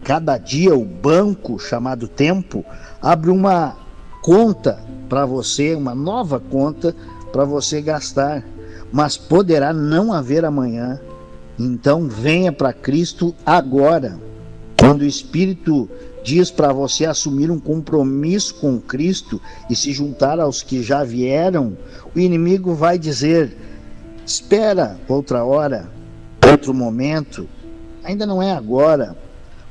Cada dia o banco chamado tempo abre uma conta para você, uma nova conta para você gastar, mas poderá não haver amanhã. Então venha para Cristo agora. Quando o Espírito diz para você assumir um compromisso com Cristo e se juntar aos que já vieram, o inimigo vai dizer: espera outra hora, outro momento, ainda não é agora.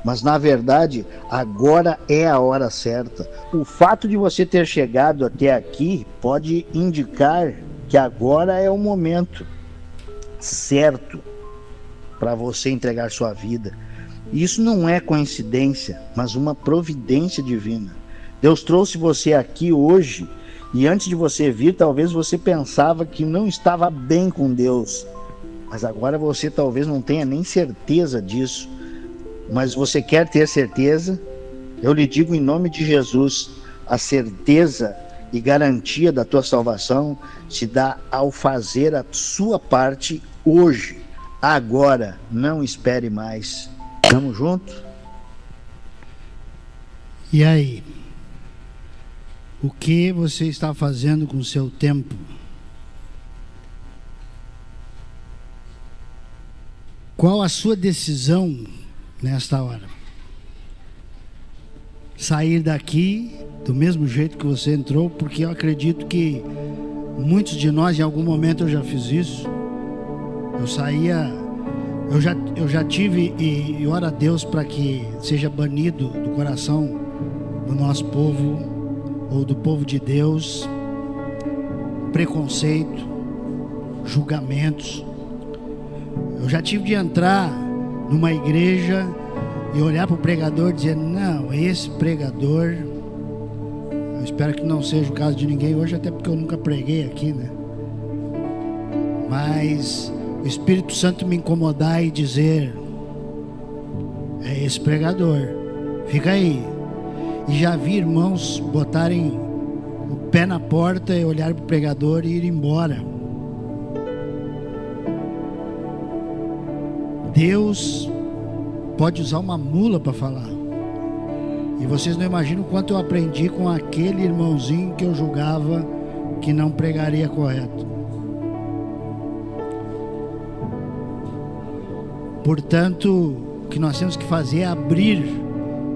Mas na verdade, agora é a hora certa. O fato de você ter chegado até aqui pode indicar que agora é o momento certo para você entregar sua vida. Isso não é coincidência, mas uma providência divina. Deus trouxe você aqui hoje e antes de você vir, talvez você pensava que não estava bem com Deus. Mas agora você talvez não tenha nem certeza disso. Mas você quer ter certeza? Eu lhe digo em nome de Jesus, a certeza e garantia da tua salvação se dá ao fazer a sua parte hoje, agora, não espere mais. Tamo junto? E aí? O que você está fazendo com o seu tempo? Qual a sua decisão nesta hora? Sair daqui do mesmo jeito que você entrou, porque eu acredito que muitos de nós, em algum momento eu já fiz isso. Eu saía Eu já tive, e oro a Deus para que seja banido do coração do nosso povo, ou do povo de Deus, preconceito, julgamentos. Eu já tive de entrar numa igreja e olhar para o pregador e dizer: não, esse pregador, eu espero que não seja o caso de ninguém hoje, até porque eu nunca preguei aqui, né? Mas o Espírito Santo me incomodar e dizer: é esse pregador, fica aí. E já vi irmãos botarem o pé na porta e olhar para o pregador e ir embora. Deus pode usar uma mula para falar. E vocês não imaginam o quanto eu aprendi com aquele irmãozinho que eu julgava que não pregaria correto. Portanto, o que nós temos que fazer é abrir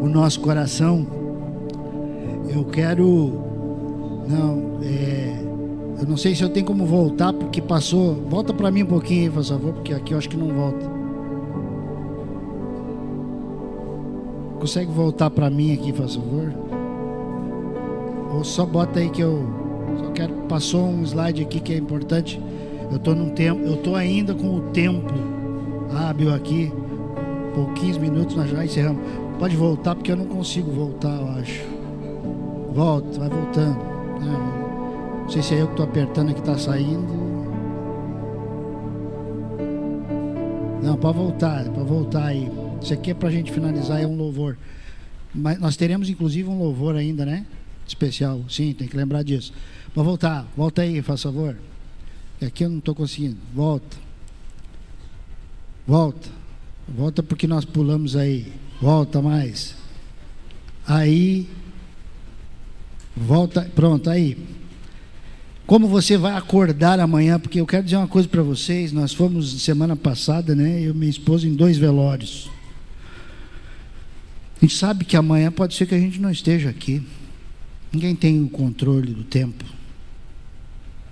o nosso coração. Eu quero... eu não sei se eu tenho como voltar, porque passou... Volta para mim um pouquinho aí, por favor, porque aqui eu acho que não volta. Consegue voltar para mim aqui, por favor? Ou só bota aí que eu... Só quero... Passou um slide aqui que é importante. Eu estou num tempo... Eu estou ainda com o tempo hábil aqui. Pouquinhos minutos, nós já encerramos. Pode voltar, porque eu não consigo voltar, eu acho. Volta, vai voltando. Não sei se é eu que estou apertando aqui, está saindo. Não, pode voltar aí. Isso aqui é para a gente finalizar, é um louvor. Mas nós teremos inclusive um louvor ainda, né? Especial, sim, tem que lembrar disso. Pode voltar, volta aí, faz favor. Aqui eu não estou conseguindo. Volta porque nós pulamos aí. Volta mais. Aí. Volta, pronto, aí. Como você vai acordar amanhã? Porque eu quero dizer uma coisa para vocês. Nós fomos semana passada, né? Eu e minha esposa em 2 velórios. A gente sabe que amanhã pode ser que a gente não esteja aqui. Ninguém tem o controle do tempo.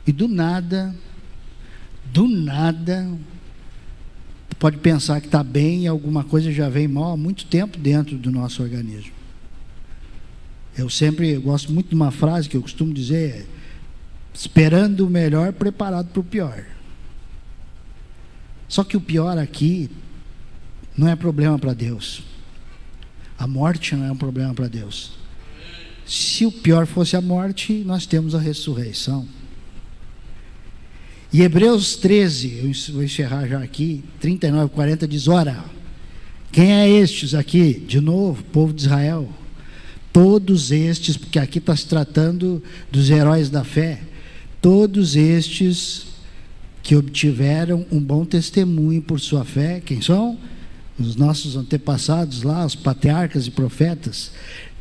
E do nada, pode pensar que está bem e alguma coisa já vem mal há muito tempo dentro do nosso organismo. Eu gosto muito de uma frase que eu costumo dizer: esperando o melhor, preparado para o pior. Só que o pior aqui não é problema para Deus. A morte não é um problema para Deus. Se o pior fosse a morte, nós temos a ressurreição. E Hebreus 13, eu vou encerrar já aqui, 39, 40, diz: ora, quem é estes aqui? De novo, povo de Israel. Todos estes, porque aqui está se tratando dos heróis da fé, todos estes que obtiveram um bom testemunho por sua fé, quem são? Os nossos antepassados lá, os patriarcas e profetas,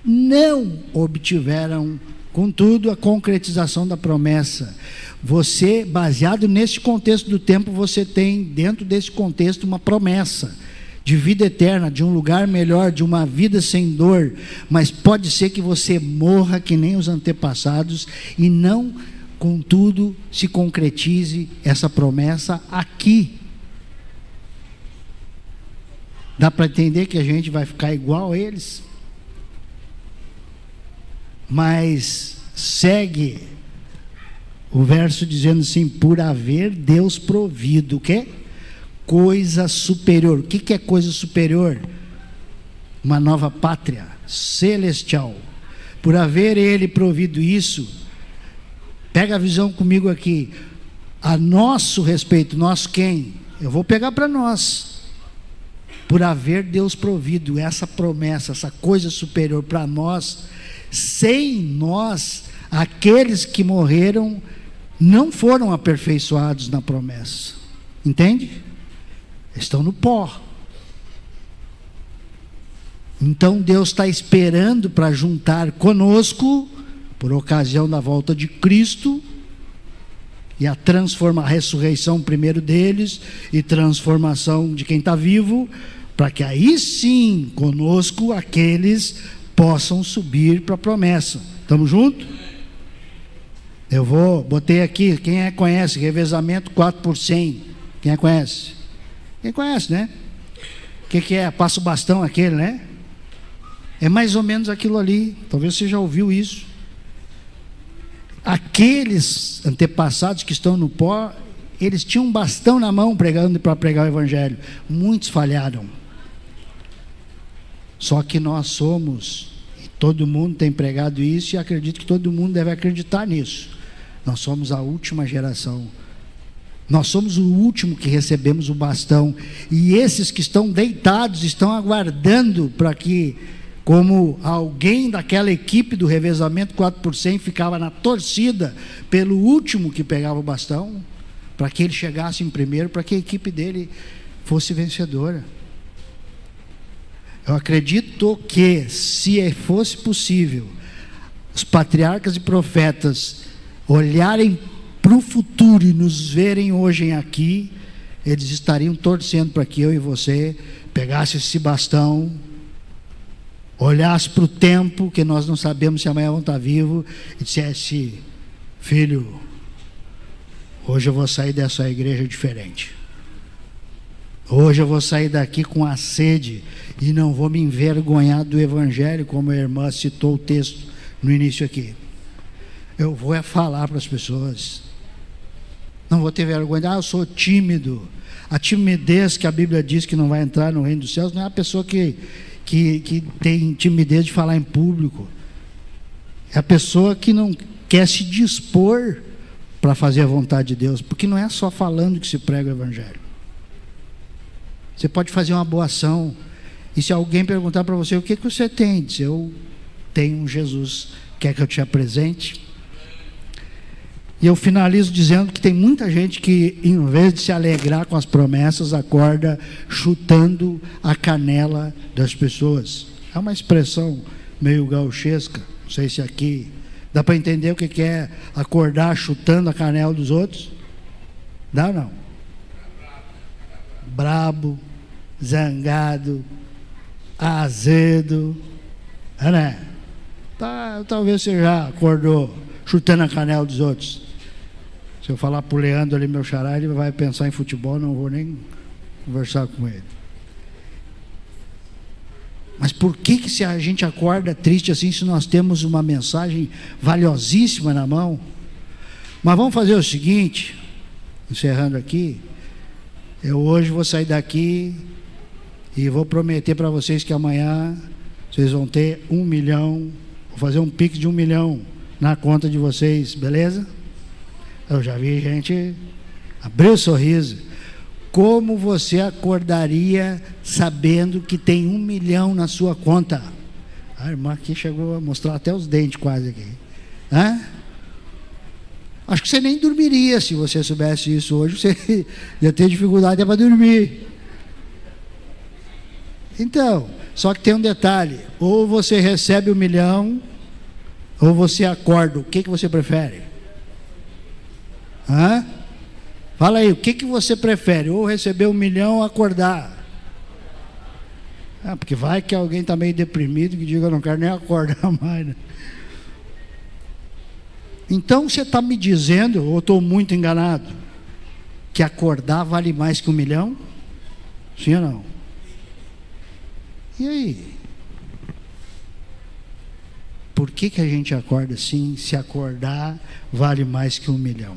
não obtiveram, contudo, a concretização da promessa. Você, baseado nesse contexto do tempo, você tem dentro desse contexto uma promessa de vida eterna, de um lugar melhor, de uma vida sem dor. Mas pode ser que você morra que nem os antepassados e não, contudo, se concretize essa promessa aqui. Dá para entender que a gente vai ficar igual a eles? Mas segue o verso dizendo assim: por haver Deus provido o quê? Coisa superior. O que é coisa superior? Uma nova pátria celestial. Por haver Ele provido isso, pega a visão comigo aqui, a nosso respeito. Nós quem? Eu vou pegar para nós. Por haver Deus provido essa promessa, essa coisa superior para nós, sem nós, aqueles que morreram não foram aperfeiçoados na promessa. Entende? Estão no pó. Então Deus está esperando para juntar conosco, por ocasião da volta de Cristo, e a ressurreição primeiro deles, e transformação de quem está vivo, para que aí sim, conosco, aqueles possam subir para a promessa. Estamos juntos? Botei aqui, quem conhece, revezamento 4 por 100, quem conhece? Quem conhece, né? O que é? Passa o bastão aquele, né? É mais ou menos aquilo ali. Talvez você já ouviu isso. Aqueles antepassados que estão no pó, eles tinham um bastão na mão para pregar o evangelho. Muitos falharam. Só que nós somos, e todo mundo tem pregado isso, e acredito que todo mundo deve acreditar nisso. Nós somos a última geração. Nós somos o último que recebemos o bastão. E esses que estão deitados estão aguardando para que, como alguém daquela equipe do revezamento 4%, ficava na torcida pelo último que pegava o bastão, para que ele chegasse em primeiro, para que a equipe dele fosse vencedora. Eu acredito que, se fosse possível, os patriarcas e profetas olharem para o futuro e nos verem hoje aqui, eles estariam torcendo para que eu e você pegasse esse bastão, olhasse para o tempo, que nós não sabemos se amanhã vamos estar vivos, e dissesse: filho, hoje eu vou sair dessa igreja diferente. Hoje eu vou sair daqui com a sede e não vou me envergonhar do evangelho, como a irmã citou o texto no início aqui. Eu vou falar para as pessoas. Não vou ter vergonha. Eu sou tímido. A timidez que a Bíblia diz que não vai entrar no reino dos céus não é a pessoa que tem timidez de falar em público. É a pessoa que não quer se dispor para fazer a vontade de Deus, porque não é só falando que se prega o evangelho. Você pode fazer uma boa ação, e se alguém perguntar para você: o que você tem? Diz: eu tenho um Jesus. Quer que eu te apresente? E eu finalizo dizendo que tem muita gente que, em vez de se alegrar com as promessas, acorda chutando a canela das pessoas. É uma expressão meio gauchesca. Não sei se aqui dá para entender o que é acordar chutando a canela dos outros. Dá ou não? Brabo, zangado, azedo, né? Talvez você já acordou chutando a canela dos outros. Se eu falar para o Leandro ali, meu xará, ele vai pensar em futebol, não vou nem conversar com ele. Mas por que se a gente acorda triste assim, se nós temos uma mensagem valiosíssima na mão? Mas vamos fazer o seguinte, encerrando aqui. Eu hoje vou sair daqui e vou prometer para vocês que amanhã vocês vão ter 1 milhão, vou fazer um pix de 1 milhão na conta de vocês, beleza? Eu já vi gente abrir o sorriso. Como você acordaria sabendo que tem 1 milhão na sua conta? A irmã aqui chegou a mostrar até os dentes quase aqui. Hã? Acho que você nem dormiria se você soubesse isso hoje. Você ia ter dificuldade para dormir. Então, só que tem um detalhe: ou você recebe 1 milhão, ou você acorda. O que você prefere? Hã? Fala aí, o que você prefere? Ou receber 1 milhão ou acordar? Porque vai que alguém está meio deprimido que diga: eu não quero nem acordar mais, né? Então você está me dizendo, ou estou muito enganado, que acordar vale mais que 1 milhão? Sim ou não? E aí? Por que a gente acorda assim, se acordar vale mais que 1 milhão?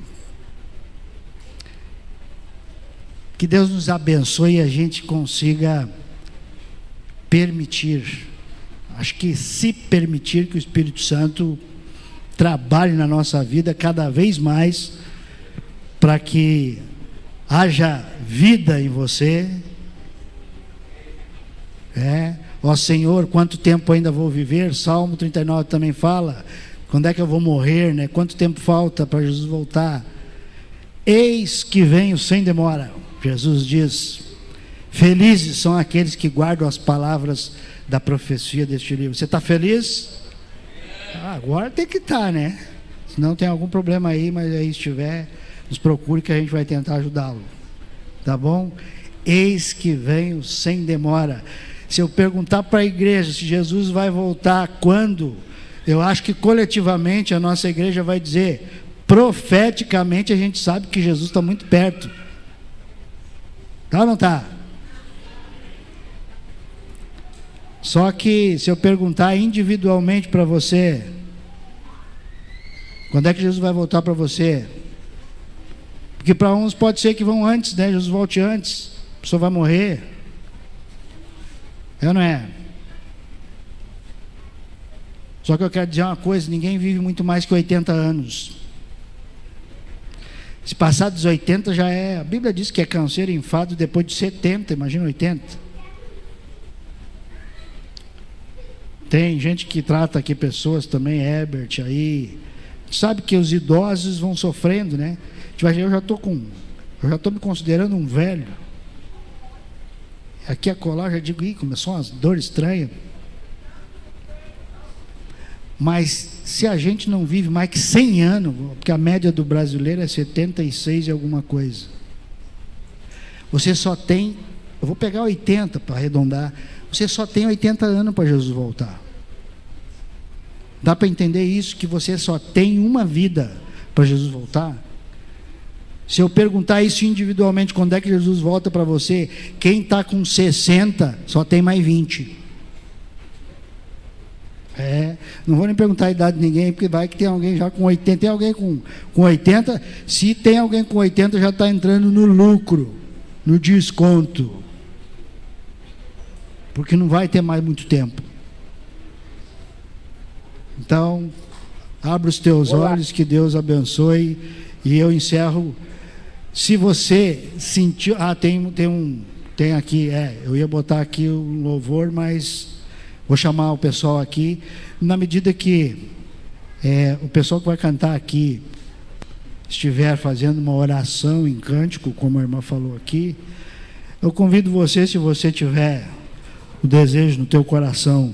Que Deus nos abençoe e a gente consiga permitir, acho que se permitir que o Espírito Santo trabalhe na nossa vida cada vez mais, para que haja vida em você. Ó Senhor, quanto tempo ainda vou viver? Salmo 39 também fala, quando é que eu vou morrer, né? Quanto tempo falta para Jesus voltar? Eis que venho sem demora. Jesus diz: felizes são aqueles que guardam as palavras da profecia deste livro. Você está feliz? Agora tem que estar, né? Se não tem algum problema aí, mas aí se tiver, nos procure que a gente vai tentar ajudá-lo. Tá bom? Eis que venho sem demora. Se eu perguntar para a igreja se Jesus vai voltar quando, eu acho que coletivamente a nossa igreja vai dizer: profeticamente a gente sabe que Jesus está muito perto. Tá ou não tá? Só que se eu perguntar individualmente para você, quando é que Jesus vai voltar para você? Porque para uns pode ser que vão antes, né? Jesus volte antes, a pessoa vai morrer. É ou não é? Só que eu quero dizer uma coisa: ninguém vive muito mais que 80 anos. Se passar dos 80 já é, a Bíblia diz que é canseiro e enfado depois de 70, imagina 80. Tem gente que trata aqui pessoas também, Herbert, aí, sabe que os idosos vão sofrendo, né? Eu já estou me considerando um velho. Aqui a colar, já digo, começou umas dores estranhas. Mas se a gente não vive mais que 100 anos, porque a média do brasileiro é 76 e alguma coisa, você só tem, eu vou pegar 80 para arredondar, você só tem 80 anos para Jesus voltar. Dá para entender isso, que você só tem uma vida para Jesus voltar? Se eu perguntar isso individualmente, quando é que Jesus volta para você? Quem está com 60 só tem mais 20. Não vou nem perguntar a idade de ninguém, porque vai que tem alguém já com 80. Tem alguém com 80? Se tem alguém com 80, já está entrando no lucro, no desconto, porque não vai ter mais muito tempo. Então, abra os teus olhos, que Deus abençoe. E eu encerro. Se você sentiu, tem aqui, eu ia botar aqui um louvor, mas vou chamar o pessoal aqui, na medida que o pessoal que vai cantar aqui estiver fazendo uma oração em cântico, como a irmã falou aqui, eu convido você, se você tiver o desejo no teu coração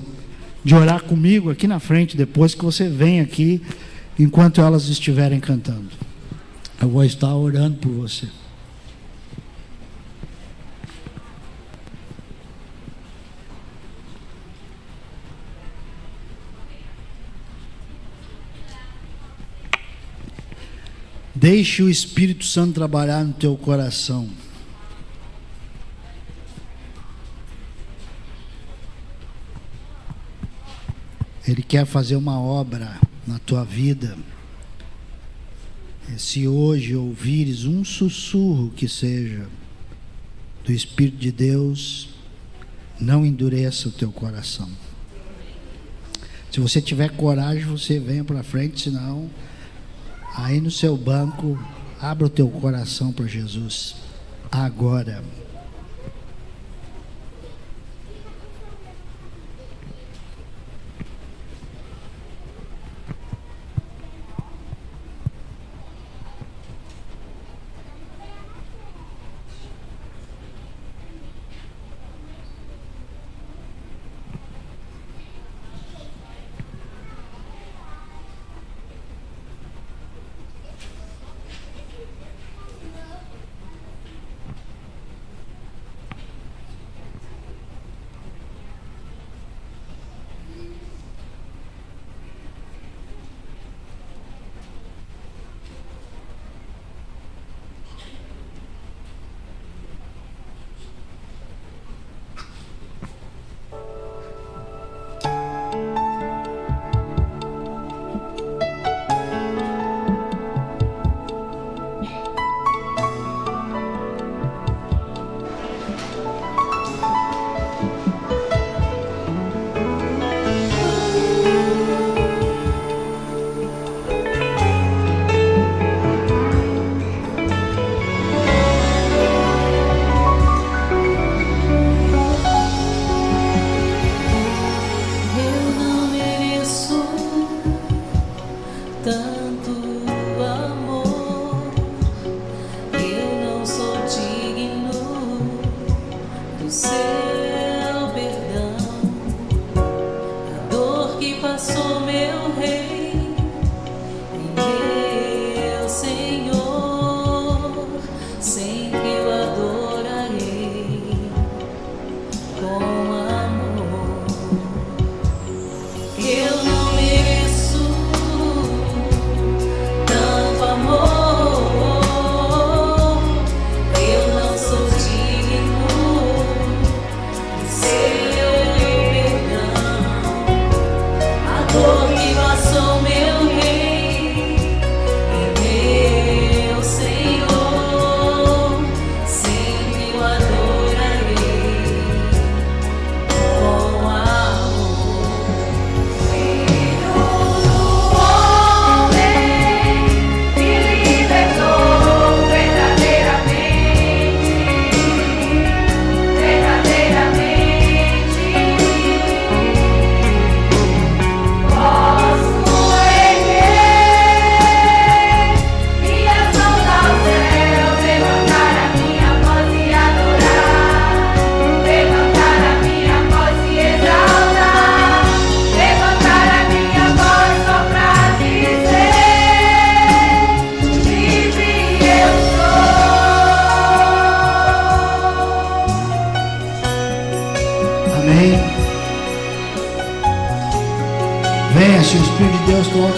de orar comigo aqui na frente, depois que você vem aqui, enquanto elas estiverem cantando. Eu vou estar orando por você. Deixe o Espírito Santo trabalhar no teu coração. Ele quer fazer uma obra na tua vida. Se hoje ouvires um sussurro que seja do Espírito de Deus, não endureça o teu coração. Se você tiver coragem, você venha para frente, senão, aí no seu banco, abra o teu coração para Jesus, agora.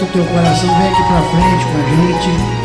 o teu coração, vem aqui para frente com a gente.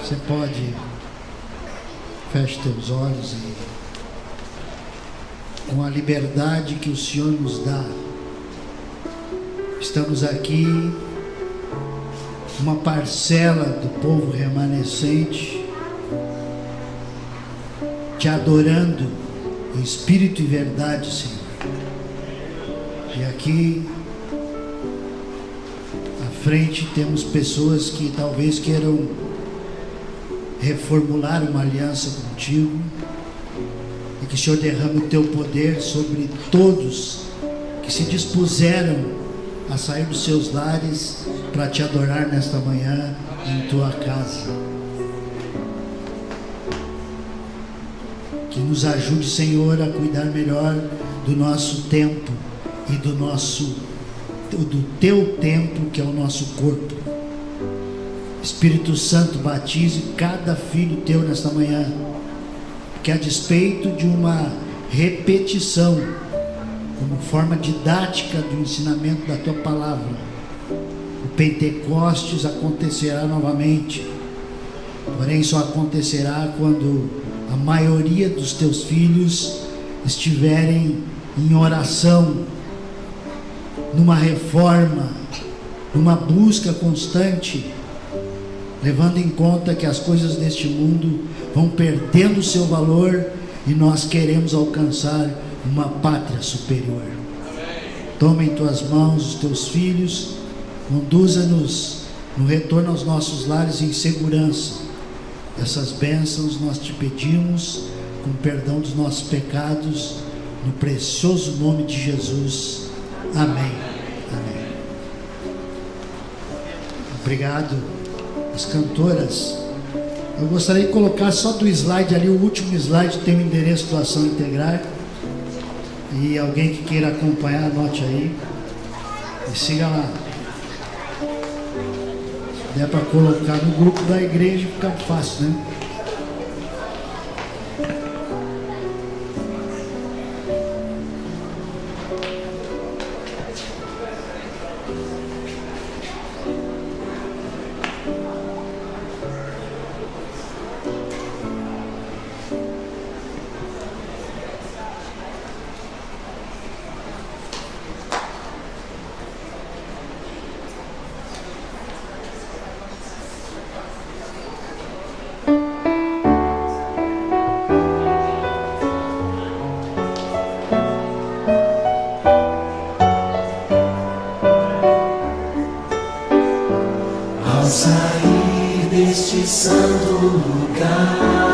Você pode, feche teus olhos e, com a liberdade que o Senhor nos dá, estamos aqui, uma parcela do povo remanescente, te adorando em espírito e verdade, Senhor. E aqui à frente temos pessoas que talvez queiram reformular uma aliança contigo, e que o Senhor derrame o teu poder sobre todos que se dispuseram a sair dos seus lares para te adorar nesta manhã em tua casa. Que nos ajude, Senhor, a cuidar melhor do nosso tempo e do teu tempo, que é o nosso corpo. Espírito Santo, batize cada filho teu nesta manhã, que a despeito de uma repetição, como forma didática do ensinamento da tua palavra, o Pentecostes acontecerá novamente, porém só acontecerá quando a maioria dos teus filhos estiverem em oração, numa reforma, numa busca constante, levando em conta que as coisas deste mundo vão perdendo o seu valor e nós queremos alcançar uma pátria superior. Toma em tuas mãos os teus filhos, conduza-nos no retorno aos nossos lares em segurança. Essas bênçãos nós te pedimos, com perdão dos nossos pecados, no precioso nome de Jesus. Amém. Amém. Obrigado. As cantoras, eu gostaria de colocar só do slide ali, o último slide tem o endereço do Ação Integrar, e alguém que queira acompanhar, anote aí e siga lá. Se der para colocar no grupo da igreja, fica fácil, né? Ao sair deste santo lugar,